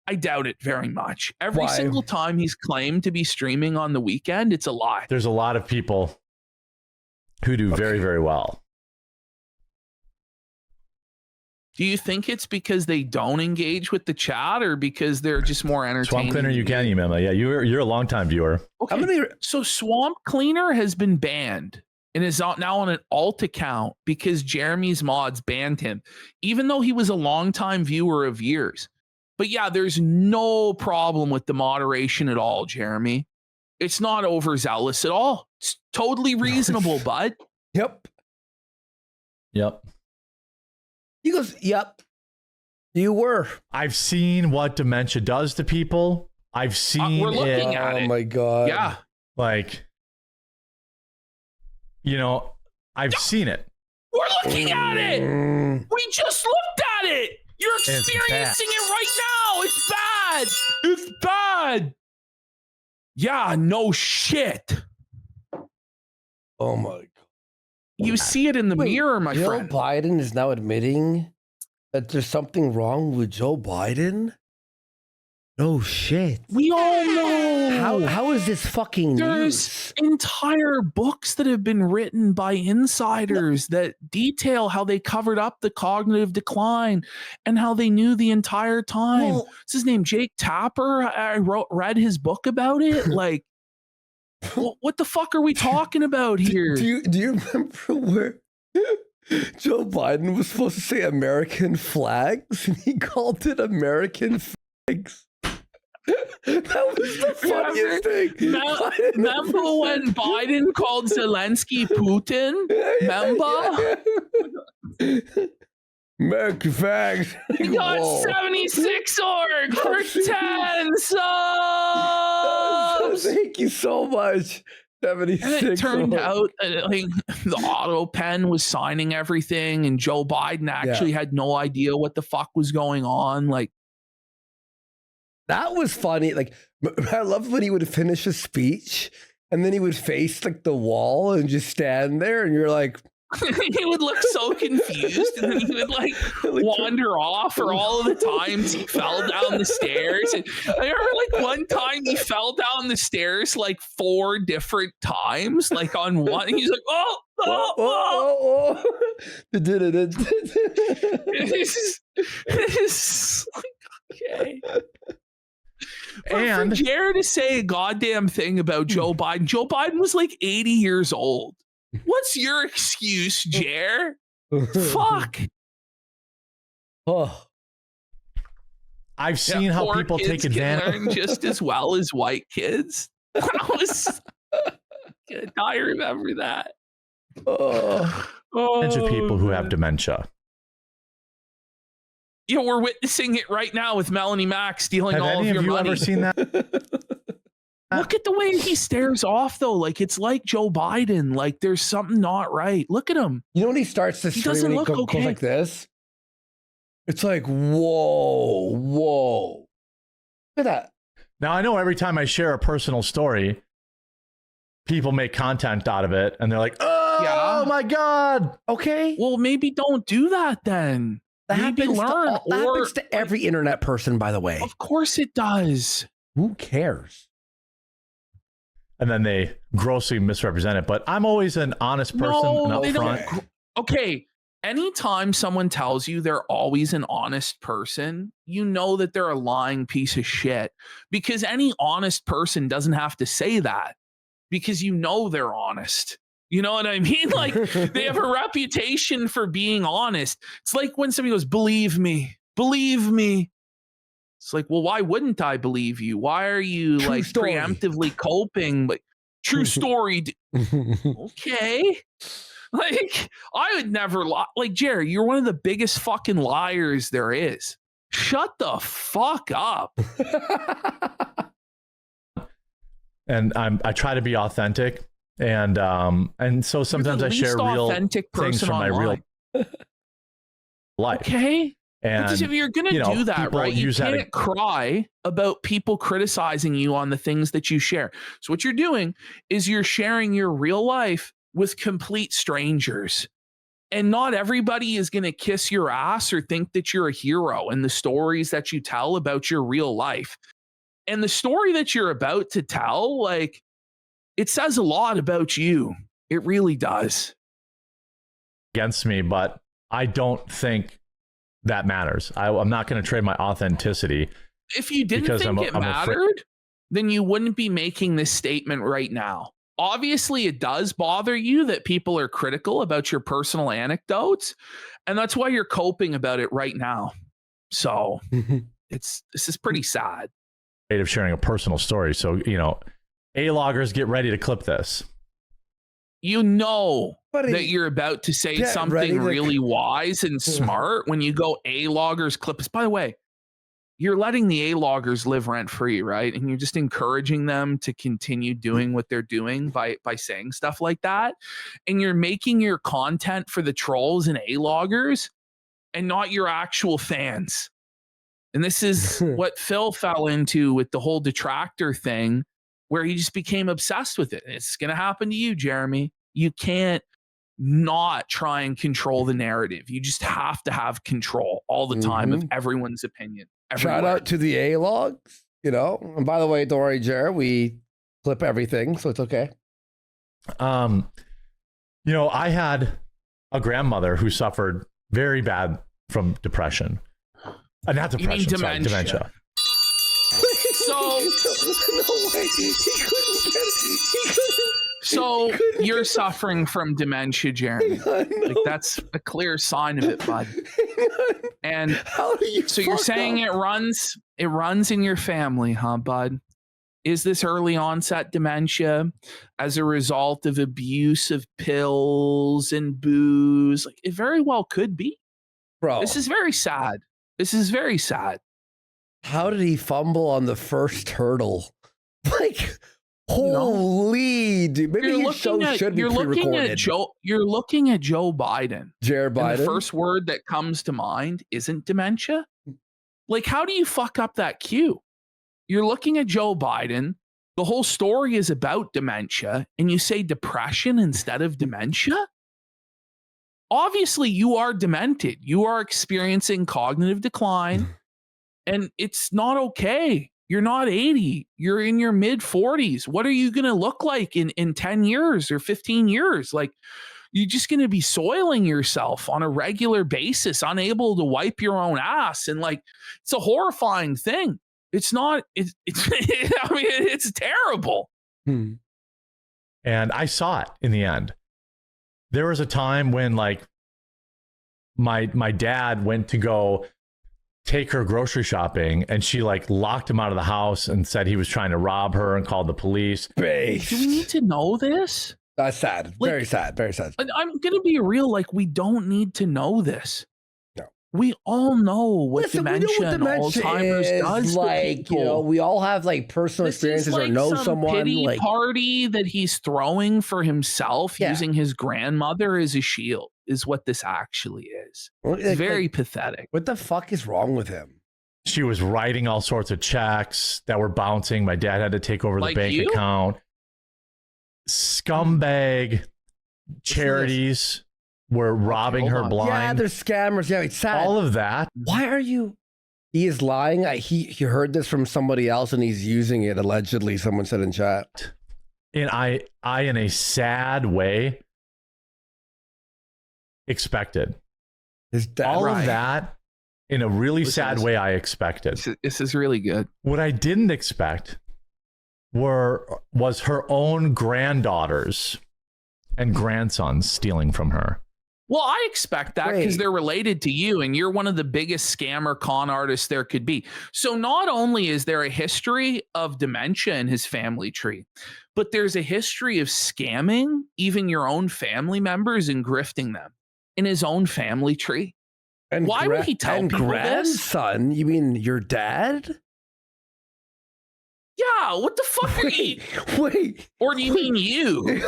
I doubt it very much. Every single time he's claimed to be streaming on the weekend, it's a lie. There's a lot of people who do very, very well. Do you think it's because they don't engage with the chat or because they're just more entertaining? Swamp Cleaner, you can email me. Yeah, you're a longtime viewer. Okay. So Swamp Cleaner has been banned and is now on an alt account because Jeremy's mods banned him, even though he was a longtime viewer of years. But yeah, there's no problem with the moderation at all, Jeremy. It's not overzealous at all. It's totally reasonable, bud. Yep. He goes, yep. You were. I've seen what dementia does to people. I've seen we're looking it. at it. Oh my God. Yeah. Like, you know, I've seen it. We're looking at it. We just looked at it. You're experiencing it right now. It's bad. It's bad. Yeah, no shit. Oh my God. You see it in the mirror, my friend. Joe Biden is now admitting that there's something wrong with Joe Biden? No shit. We all know. How is this fucking There's news? entire books that have been written by insiders that detail how they covered up the cognitive decline and how they knew the entire time. What's his name? Jake Tapper. I read his book about it. Like, what the fuck are we talking about here? Do you remember Joe Biden was supposed to say American flags, and he called it American flags. That was the funniest thing. Remember when Biden called Zelensky Putin? Remember? American flags. We got 76 org for 10 subs. Thank you so much. 76. And it turned out that the auto pen was signing everything, and Joe Biden actually had no idea what the fuck was going on. Like, that was funny. Like, I loved when he would finish a speech and then he would face like the wall and just stand there, and you're like, he would look so confused, and then he would like wander off for all of the times he fell down the stairs. And I remember like one time he fell down the stairs like 4 different times, like on one. He's like, It's like, okay. And for Jared to say a goddamn thing about Joe Biden was like 80 years old. What's your excuse, Jer? Fuck. Oh. I've seen how people take advantage. Learn just as well as white kids. That was good. I remember that. Of people who have dementia. You know, we're witnessing it right now with Melanie Mack stealing all of your money. Have any of you ever seen that? Look at the way he stares off, though. Like, it's like Joe Biden. Like, there's something not right. Look at him. You know when he starts to scream and he goes like this? It's like, whoa. Look at that. Now, I know every time I share a personal story, people make content out of it, and they're like, oh my God. Okay. Well, maybe don't do that then. That happens to every internet person, by the way. Of course it does. Who cares? And then they grossly misrepresent it. But I'm always an honest person and upfront. Okay. Anytime someone tells you they're always an honest person, you know that they're a lying piece of shit. Because any honest person doesn't have to say that. Because you know they're honest. You know what I mean? Like, they have a reputation for being honest. It's like when somebody goes, believe me. It's like, well, why wouldn't I believe you? Why are you true like story. Preemptively coping? Like, true story. Okay. Like, I would never lie. Like, Jerry, you're one of the biggest fucking liars there is. Shut the fuck up. And I try to be authentic. And so sometimes I share real things from my real life. Okay. And because if you're going to do that, right, you can't cry about people criticizing you on the things that you share. So what you're doing is you're sharing your real life with complete strangers. And not everybody is going to kiss your ass or think that you're a hero in the stories that you tell about your real life. And the story that you're about to tell, like, it says a lot about you. It really does. Against me, but I don't think that matters. I'm not going to trade my authenticity. If you didn't think it mattered, then you wouldn't be making this statement right now. Obviously, it does bother you that people are critical about your personal anecdotes, and that's why you're coping about it right now. So this is pretty sad. Of sharing a personal story. So, you know, A-loggers, get ready to clip this. You know that you're about to say something really wise and smart when you go A-loggers clip this. By the way, you're letting the A-loggers live rent-free, right? And you're just encouraging them to continue doing what they're doing by saying stuff like that. And you're making your content for the trolls and A-loggers and not your actual fans. And this is what Phil fell into with the whole detractor thing, where he just became obsessed with it. It's going to happen to you, Jeremy. You can't not try and control the narrative. You just have to have control all the time of everyone's opinion. Everywhere. Shout out to the A-logs, you know. And by the way, don't worry, Jared, we clip everything, so it's okay. You know, I had a grandmother who suffered very bad from depression. Not depression, sorry, dementia. So you're suffering from dementia, Jeremy. Like that's a clear sign of it, bud. And How do you so you're fuck saying up? it runs in your family, huh, bud? Is this early onset dementia as a result of abuse of pills and booze? Like it very well could be. Bro, This is very sad. This is very sad. how did he fumble on the first hurdle? Like, holy dude. Maybe his show should be pre-recorded. You're looking at Joe Biden. Jared Biden. And the first word that comes to mind isn't dementia. Like, how do you fuck up that cue? You're looking at Joe Biden. The whole story is about dementia, and you say depression instead of dementia? Obviously, you are demented. You are experiencing cognitive decline, and it's not okay. You're not 80. You're in your mid 40s. What are you going to look like in 10 years or 15 years? Like, you're just going to be soiling yourself on a regular basis, unable to wipe your own ass. And like, it's a horrifying thing. It's not, it's I mean, it's terrible. And I saw it in the end. There was a time when like my dad went to go take her grocery shopping and she like locked him out of the house and said he was trying to rob her and called the police. Based. Do we need to know this? That's sad. Like, very sad. Very sad. I'm going to be real. Like, we don't need to know this. No. We all know what Listen, dementia, we know what and dementia Alzheimer's is. does to Like, people. you know, we all have like personal This experiences is like or know some someone. pity Like, party that he's throwing for himself Yeah. using his grandmother as a shield is what this actually is. It's like, very pathetic. what the fuck is wrong with him? She was writing all sorts of checks that were bouncing. My dad had to take over the Like bank you? account. Scumbag charities were robbing hold her on. blind. Yeah, they're scammers. Yeah, it's sad. All of that. Why are you? He is lying. He heard this from somebody else and he's using it allegedly. Someone said in chat. And I in a sad way expected His dad. all Right. of that in a really Listen, sad this- way. I expected. This is really good. What I didn't expect was her own granddaughters and grandsons stealing from her. Well, I expect that because Wait. they're related to you and you're one of the biggest scammer con artists there could be. So not only is there a history of dementia in his family tree, but there's a history of scamming even your own family members and grifting them in his own family tree. And Why would he tell and people this? grandson? You mean your dad? Yeah, what the fuck are you? Wait. Or do you mean you?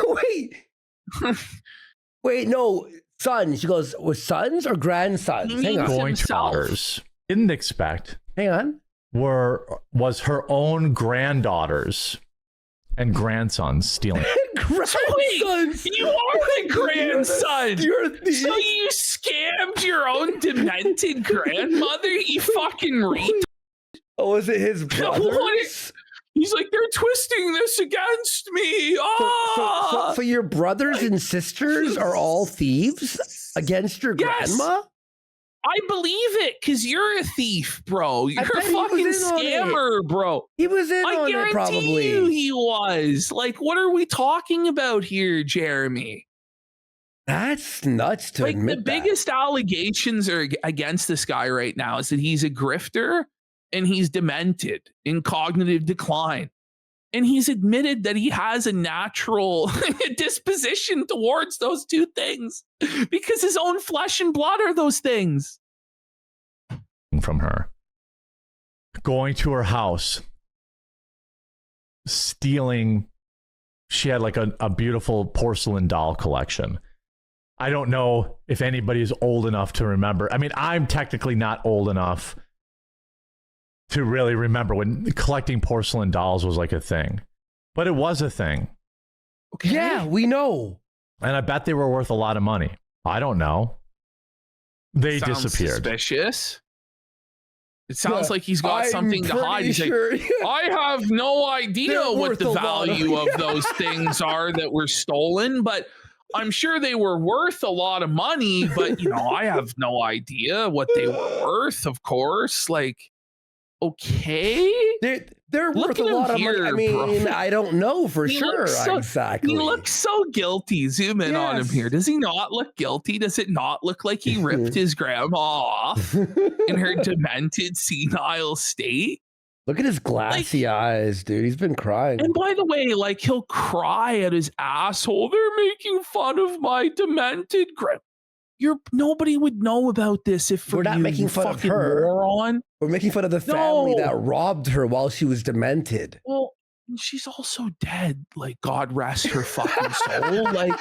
Wait, no. Sons. She goes, with sons or grandsons? He Hang means on. Going to himself. daughters. Didn't expect Hang on. was her own granddaughters and grandsons stealing. Grandsons. You are the grandson. You're the, So you scammed your own demented grandmother, you fucking retard. oh, was it his brothers? He's like, they're twisting this against me. So your brothers and sisters are all thieves against your Yes. grandma? I believe it because you're a thief, bro. You're a bet he was fucking in on it. scammer, bro. He was in I on it, guarantee probably. you he was. Like, what are we talking about here, Jeremy? That's nuts to Like, admit the that. biggest allegations are against this guy right now is that he's a grifter and he's demented in cognitive decline. And he's admitted that he has a natural disposition towards those two things because his own flesh and blood are those things. From her. Going to her house, stealing. She had like a beautiful porcelain doll collection. I don't know if anybody's old enough to remember. I mean, I'm technically not old enough to really remember when collecting porcelain dolls was like a thing, but it was a thing. Okay. Yeah, we know. And I bet they were worth a lot of money. I don't know. They Sounds disappeared. Suspicious. It sounds Yeah, like he's got I'm something to hide. pretty He's sure, like, I have no idea They're what worth the a lot of- value of those things are that were stolen, but I'm sure they were worth a lot of money. But, you know, I have no idea what they were worth, of course. Like, okay. They're Look worth a at him lot of money. here, I mean, bro. I don't know for He sure. looks so- Exactly. He looks so guilty. Zoom in on him Yes. here. Does he not look guilty? Does it not look like he ripped his grandma off in her demented, senile state? Look at his glassy eyes, dude. He's been crying. And by the way, like, he'll cry at his asshole. They're making fun of my demented grandma. Nobody would know about this if We're not you, making fun of fucking her. moron. We're making fun of the family No. that robbed her while she was demented. Well, she's also dead. Like, God rest her fucking soul. Like,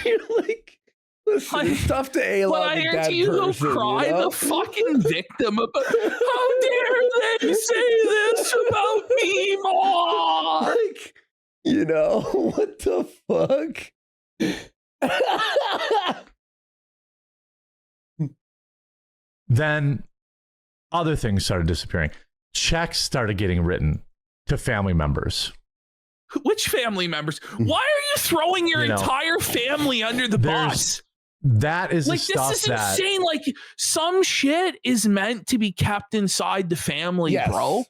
You're like, listen, it's tough to A but log I a hear dead you go person, cry you know? the fucking victim about. How dare they say this about me, Mom? Like, you know, what the fuck? Then other things started disappearing. Checks started getting written to family members. Which family members? Why are you throwing your You know, entire family under the bus? That is Like, the this stuff is that insane. Like, some shit is meant to be kept inside the family, Yes. bro.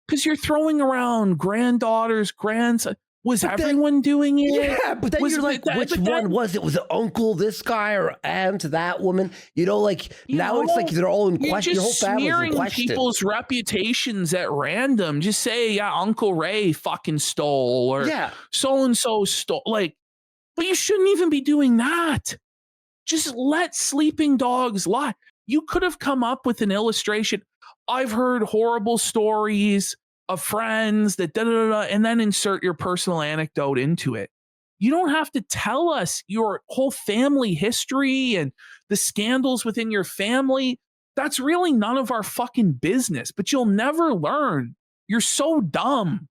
Because you're throwing around granddaughters, grandsons. Was But then- everyone doing it? Yeah, but then Was you're like, that- which but one that- was it? Was it uncle this guy or aunt that woman? You know, like You now it's know, like they're all in You're question. Your whole just family's in smearing question. people's reputations at random. Just say, yeah, Uncle Ray fucking stole, or Yeah, so and so stole. Like, but you shouldn't even be doing that. Just let sleeping dogs lie. You could have come up with an illustration. I've heard horrible stories of friends that da da da, da, and then insert your personal anecdote into it. You don't have to tell us your whole family history and the scandals within your family. That's really none of our fucking business, but you'll never learn. You're so dumb.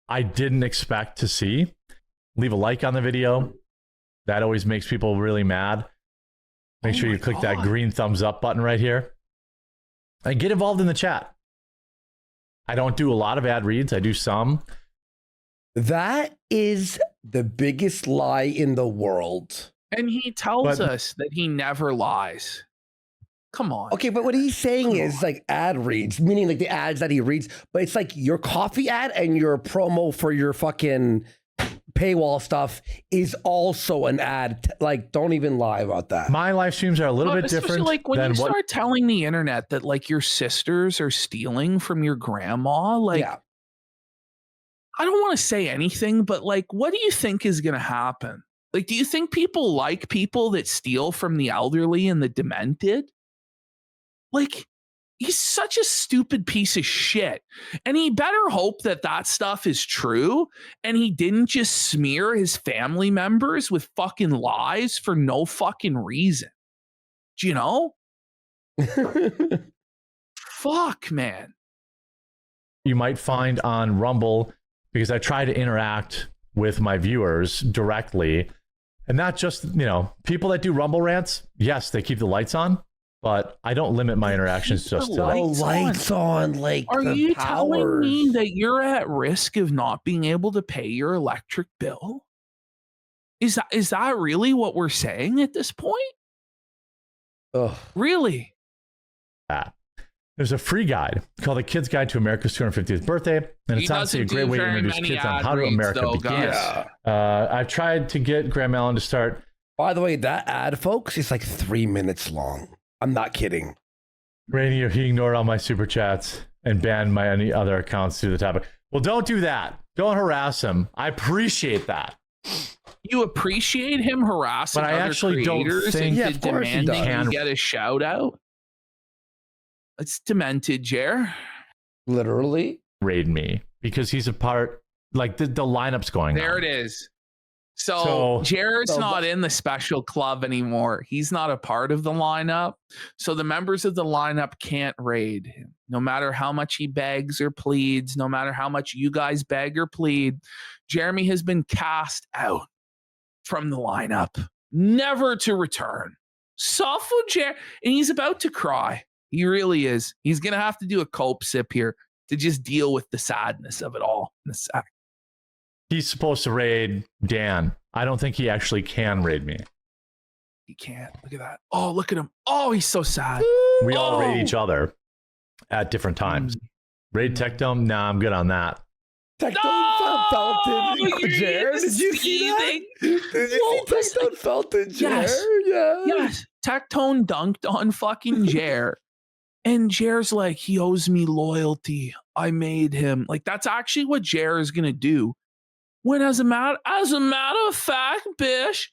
I didn't expect to see. Leave a like on the video. That always makes people really mad. Make Oh sure you my click that God. green thumbs up button right here. And get involved in the chat. I don't do a lot of ad reads. I do some. that is the biggest lie in the world. And he tells But- us that he never lies. Come on. Okay, but what he's saying Come is on. like ad reads, meaning like the ads that he reads, but it's like your coffee ad and your promo for your fucking paywall stuff is also an ad. Like, don't even lie about that. My live streams are a little Well, bit especially, different like, when than you what start telling the internet that like your sisters are stealing from your grandma, like, yeah. I don't want to say anything, but like, what do you think is going to happen? Like, do you think people like people that steal from the elderly and the demented? Like, he's such a stupid piece of shit. And he better hope that that stuff is true. And he didn't just smear his family members with fucking lies for no fucking reason. Do you know? Fuck, man. you might find on Rumble, because I try to interact with my viewers directly. And not just, people that do Rumble rants. Yes, they keep the lights on, but I don't limit my interactions Keep the just to The lights lights on, like Are the you powers. telling me that you're at risk of not being able to pay your electric bill? Is that really what we're saying at this point? Ugh. Really? that. There's a free guide called The Kid's Guide to America's 250th Birthday, and He it's honestly a doesn't great do way to very introduce many kids on ad how reads, America though, began. guys. I've tried to get Graham Allen to start. By the way, that ad, folks, is like 3 minutes long. I'm not kidding. Rainy, he ignored all my super chats and banned my any other accounts to the topic. Well, don't do that. Don't harass him. I appreciate that. You appreciate him harassing But I other actually don't creators think- into Yeah, of course he demanding does. you get a shout out? It's demented, Jer. Literally. Raid me because he's a part, like the lineup's going There on. it is. So Jared's So- not in the special club anymore. He's not a part of the lineup. So the members of the lineup can't raid him. No matter how much he begs or pleads, no matter how much you guys beg or plead, Jeremy has been cast out from the lineup, never to return. Suffer Jer, and he's about to cry. He really is. He's going to have to do a cope sip here to just deal with the sadness of it all in a sec. He's supposed to raid Dan. I don't think he actually can raid me. He can't. Look at that. Oh, look at him. Oh, he's so sad. We all rate each other at different times. Raid Tectone? Nah, I'm good on that. Tectone Felton, Jared. Did you see that? Did you see Tectone Felton, Jared? Yes. Tectone dunked on fucking Jer. And Jer's like, he owes me loyalty. I made him. Like, that's actually what Jer is going to do. When as a matter of fact, bish,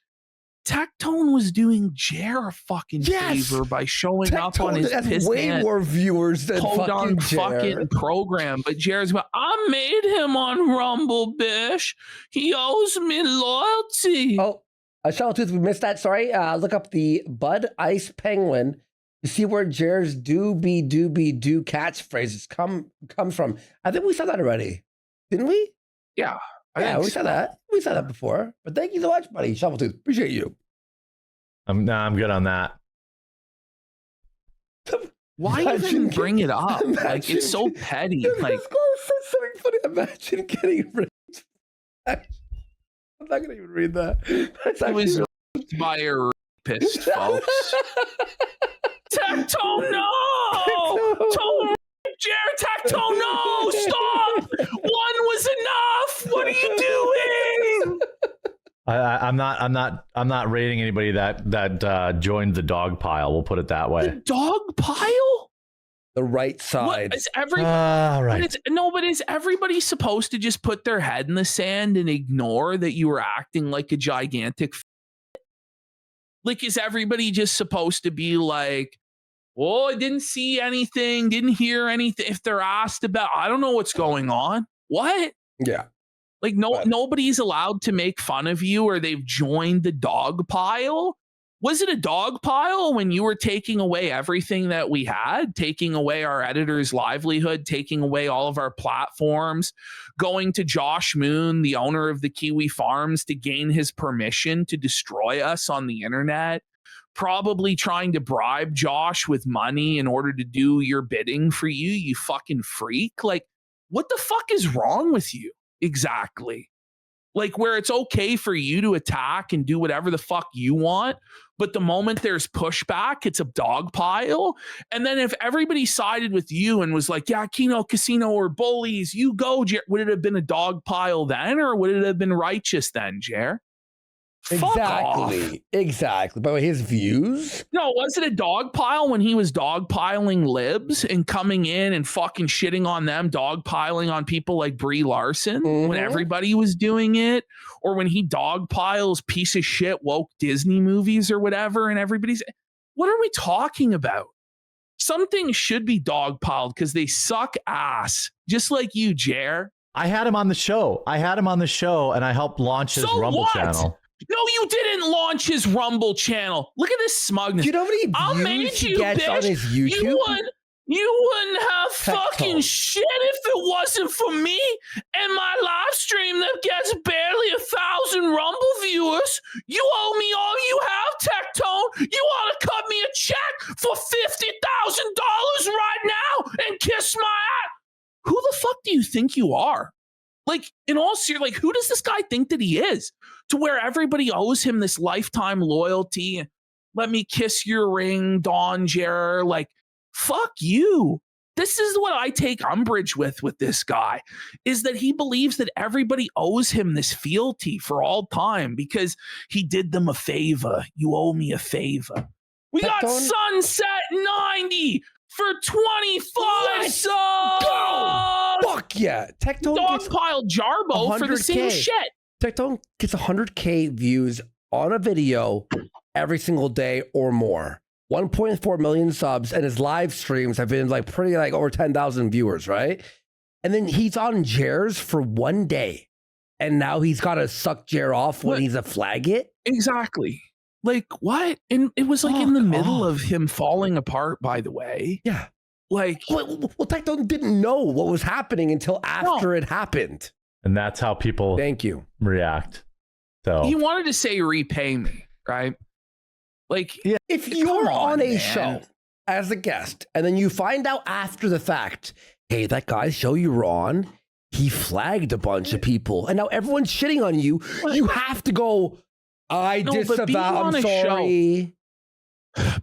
Tectone was doing Jer a fucking favor by showing Tectone up on his way more viewers than fucking program. But Jer's about, I made him on Rumble, bish. He owes me loyalty. Oh, Charlotte Tooth, we missed that. Sorry. Look up the Bud Ice Penguin to see where Jer's do catchphrases comes from. I think we saw that already, didn't we? Yeah. We saw that. We saw that before. But thank you so much, buddy. Shoveltooth. Appreciate you. I'm good on that. Why even bring it up? Like, it's so petty. Like, something funny. Imagine getting rid of. I'm not gonna even read that. It was raped by a rapist, folks. Tectone, no! Tectone, no! Stop! One was enough. What are you doing? I'm not rating anybody that joined the dog pile. We'll put it that way. The dog pile? The right side. What, is everybody supposed to just put their head in the sand and ignore that you were acting like a gigantic like, is everybody just supposed to be like, oh, I didn't see anything, didn't hear anything? If they're asked about, I don't know what's going on. What? Yeah. Like, nobody's allowed to make fun of you or they've joined the dog pile. Was it a dog pile when you were taking away everything that we had, taking away our editor's livelihood, taking away all of our platforms, going to Josh Moon, the owner of the Kiwi Farms, to gain his permission to destroy us on the internet, probably trying to bribe Josh with money in order to do your bidding for you, you fucking freak? Like, what the fuck is wrong with you? Exactly. Like, where it's okay for you to attack and do whatever the fuck you want, but the moment there's pushback, it's a dog pile. And then if everybody sided with you and was like, yeah, Kino, Casino, or bullies, you go, Jer, would it have been a dog pile then, or would it have been righteous then, Jer? Exactly. By his views? No, was it a dog pile when he was dogpiling libs and coming in and fucking shitting on them, dogpiling on people like Brie Larson when everybody was doing it? Or when he dogpiles piece of shit woke Disney movies or whatever, and everybody's, what are we talking about? Some things should be dogpiled because they suck ass, just like you, Jer. I had him on the show. And I helped launch his Rumble channel. No, you didn't launch his Rumble channel. Look at this smugness. Do you know how many views he gets on his YouTube? You wouldn't have fucking shit if it wasn't for me and my live stream that gets barely 1,000 Rumble viewers. You owe me all you have, Tectone. You ought to cut me a check for $50,000 right now and kiss my ass. Who the fuck do you think you are? Like, in all seriousness, like, who does this guy think that he is? To where everybody owes him this lifetime loyalty. Let me kiss your ring, Don Jer. Like, fuck you. This is what I take umbrage with this guy, is that he believes that everybody owes him this fealty for all time because he did them a favor. You owe me a favor. We got Sunset 90 for 25 subs. Fuck yeah. Tectone dogpile Jarbo for the same shit. Tectone gets 100K views on a video every single day or more. 1.4 million subs, and his live streams have been like pretty like over 10,000 viewers, right? And then he's on Jer's for one day, and now he's got to suck Jer off when he's a flagget. Exactly. Like, what? And it was like in the middle of him falling apart, by the way. Yeah. Like, well, Tectone didn't know what was happening until after it happened. And that's how people react. So he wanted to say repay me, right? Like, yeah. If you're on a show as a guest and then you find out after the fact, hey, that guy's show you were on, he flagged a bunch of people and now everyone's shitting on you, you have to go, I No, but being disavow. on I'm a sorry.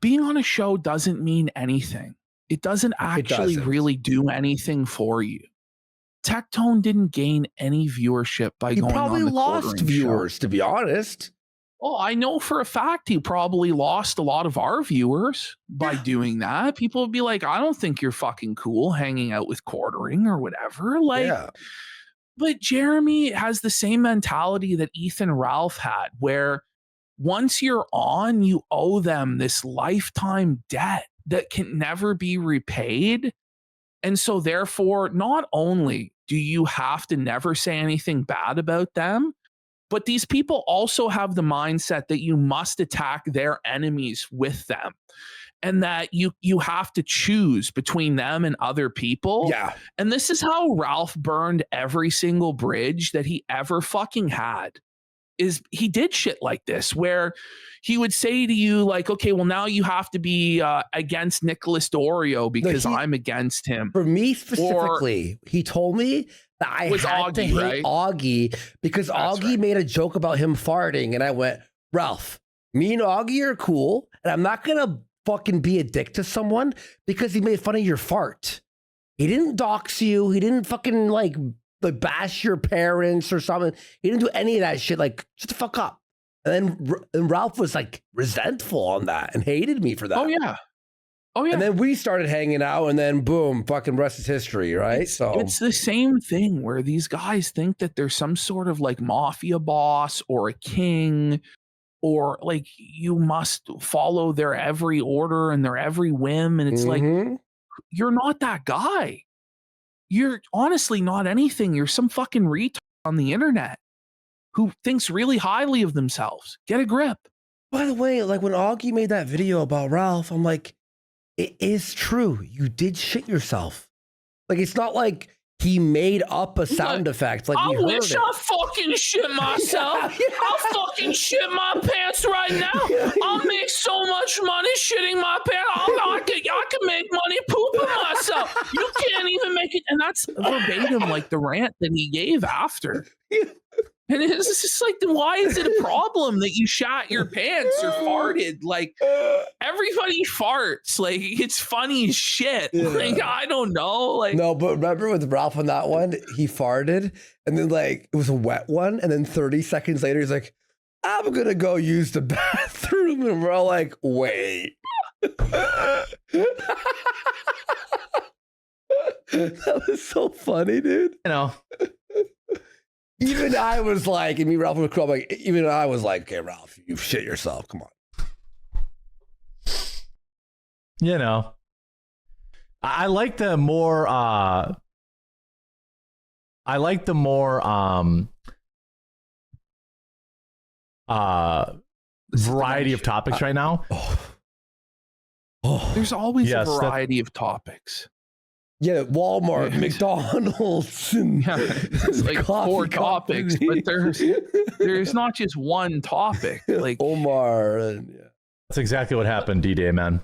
being on a show doesn't mean anything. It doesn't actually doesn't. really do anything for you. Tectone didn't gain any viewership by He going probably on the lost quartering viewers, show. to be honest. Oh, I know for a fact he probably lost a lot of our viewers by doing that. People would be like, I don't think you're fucking cool hanging out with quartering or whatever. Like, Yeah. but Jeremy has the same mentality that Ethan Ralph had, where once you're on, you owe them this lifetime debt that can never be repaid. And so therefore, not only do you have to never say anything bad about them, but these people also have the mindset that you must attack their enemies with them, and that you have to choose between them and other people. Yeah. And this is how Ralph burned every single bridge that he ever fucking had. Is he did shit like this where he would say to you like, okay, well now you have to be against Nicholas Dorio because I'm against him. For me specifically, he told me that I had to hate Augie because Augie made a joke about him farting, and I went, Ralph, me and Augie are cool, and I'm not gonna fucking be a dick to someone because he made fun of your fart. He didn't dox you. He didn't fucking like bash your parents or something. He didn't do any of that shit. Like, shut the fuck up. And then Ralph was like resentful on that and hated me for that. Oh yeah. Oh yeah. And then we started hanging out, and then boom, fucking rest is history, right? It's the same thing where these guys think that there's some sort of like mafia boss or a king, or like you must follow their every order and their every whim. And it's like, you're not that guy. You're honestly not anything. You're some fucking retard on the internet who thinks really highly of themselves. Get a grip. By the way, like when Augie made that video about Ralph, I'm like, it is true. You did shit yourself. Like, it's not like he made up a sound effect. Like, I wish I fucking shit myself. I'll fucking shit my pants right now. I'll make so much money shitting my pants. I can make money pooping myself. You can't even make it. And that's verbatim like the rant that he gave after. And it's just like, then why is it a problem that you shot your pants or farted? Like, everybody farts. Like, it's funny as shit. Yeah. Like, I don't know. Like, no, but remember with Ralph on that one, he farted, and then like it was a wet one, and then 30 seconds later, he's like, "I'm gonna go use the bathroom," and we're all like, "Wait." That was so funny, dude. You know. Even I was like, and me, Ralph, was cool. Like, even I was like, okay, Ralph, you shit yourself. Come on. You know, I like the more, variety of topics right now. There's always a variety of topics. Yeah, Walmart, McDonald's, and it's like 4 topics, but there's not just one topic. Like Omar, and that's exactly what happened, D-Day, man.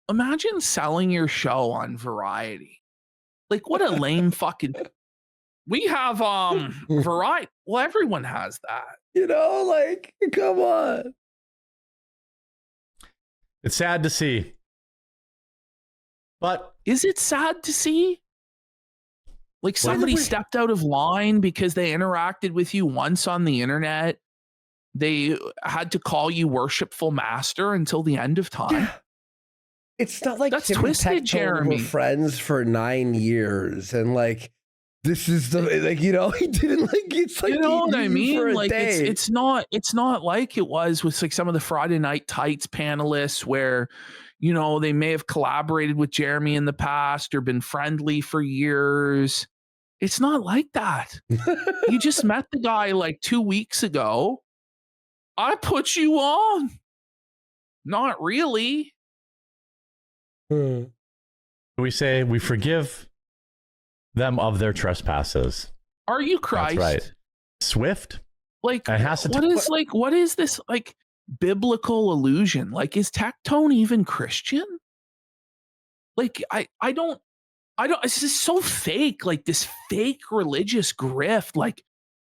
Imagine selling your show on Variety. Like, what a lame fucking. We have Variety. Well, everyone has that. You know, like, come on. It's sad to see. But is it sad to see? Like somebody stepped out of line because they interacted with you once on the internet. They had to call you worshipful master until the end of time. Yeah. It's not like that's twisted, Jeremy. We're friends for 9 years, and like this is the like, you know, he didn't like, it's like, you know what I mean? Like it's not like it was with like some of the Friday Night Tights panelists where, you know, they may have collaborated with Jeremy in the past or been friendly for years. It's not like that. You just met the guy like 2 weeks ago. I put you on. Not really. We say we forgive them of their trespasses. Are you Christ? That's right. Swift. Like, what is this like biblical illusion? Like, is Tectone even Christian? Like, I don't, it's just so fake. Like this fake religious grift. Like,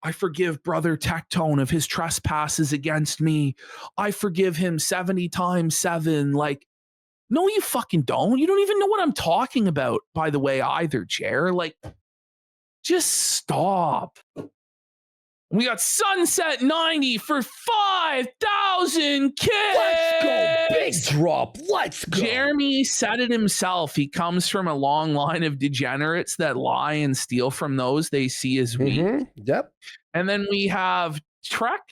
I forgive brother Tectone of his trespasses against me. I forgive him 70 times 7. Like, no, you fucking don't. You don't even know what I'm talking about, by the way, either, Jer. Like, just stop. We got Sunset 90 for 5,000 kids. Let's go. Big drop. Let's go. Jeremy said it himself. He comes from a long line of degenerates that lie and steal from those they see as weak. Yep. And then we have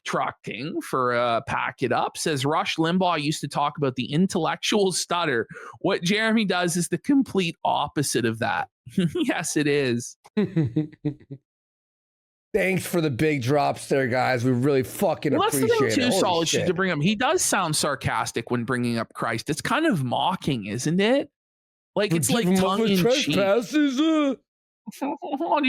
Trucking for Pack It Up. Says Rush Limbaugh used to talk about the intellectual stutter. What Jeremy does is the complete opposite of that. Yes, it is. Thanks for the big drops there, guys. We really fucking appreciate it. That's the thing too, Holy Solid shit. to bring up. He does sound sarcastic when bringing up Christ. It's kind of mocking, isn't it? Like, it's like tongue in cheek. Did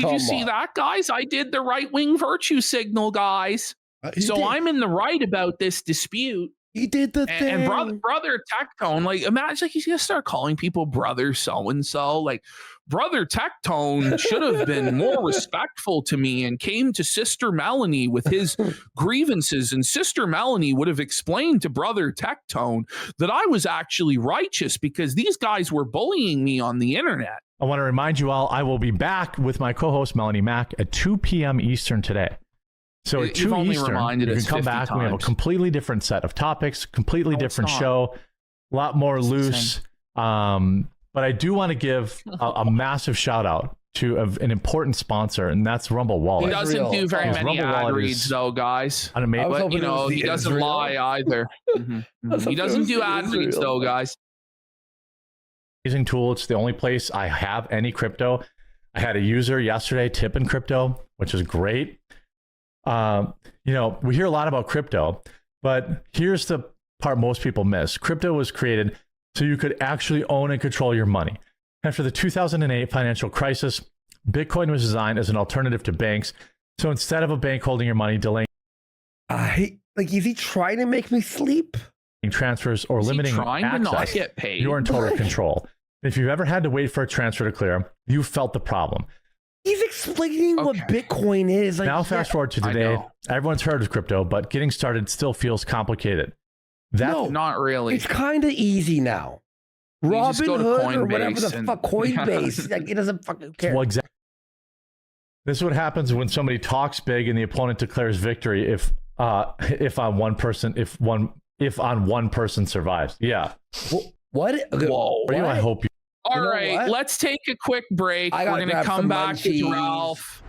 you see that, guys? I did the right-wing virtue signal, guys. I'm in the right about this dispute. He did the thing. And brother Tectone, like, imagine, like, he's gonna start calling people brother so and so. Like, brother Tectone should have been more respectful to me and came to Sister Melanie with his grievances, and Sister Melanie would have explained to brother Tectone that I was actually righteous because these guys were bullying me on the internet. I want to remind you all, I will be back with my co-host Melanie Mack at 2 p.m. Eastern today. So at 2 Eastern, you can come back and we have a completely different set of topics, completely different show, a lot more loose. But I do want to give a massive shout out to an important sponsor, and that's Rumble Wallet. He doesn't do very many ad reads, though, guys. But, you know, he doesn't lie either. He doesn't do ad reads, though, guys. Amazing tool. It's the only place I have any crypto. I had a user yesterday tipping crypto, which is great. You know, we hear a lot about crypto, but here's the part most people miss. Crypto was created so you could actually own and control your money. After the 2008 financial crisis, Bitcoin was designed as an alternative to banks. So instead of a bank holding your money, delaying is he trying to make me sleep? Transfers or limiting access, to not get paid? You're in total control. If you've ever had to wait for a transfer to clear, you felt the problem. He's explaining what Bitcoin is. Like, now fast forward to today. Everyone's heard of crypto, but getting started still feels complicated. No, not really. It's kind of easy now. Robinhood or whatever the fuck, Coinbase. Like, it doesn't fucking care. Well, exactly. This is what happens when somebody talks big and the opponent declares victory if on one person survives. Yeah. What? Whoa. What? I hope you. All right, let's take a quick break. We're going to come back to Ralph.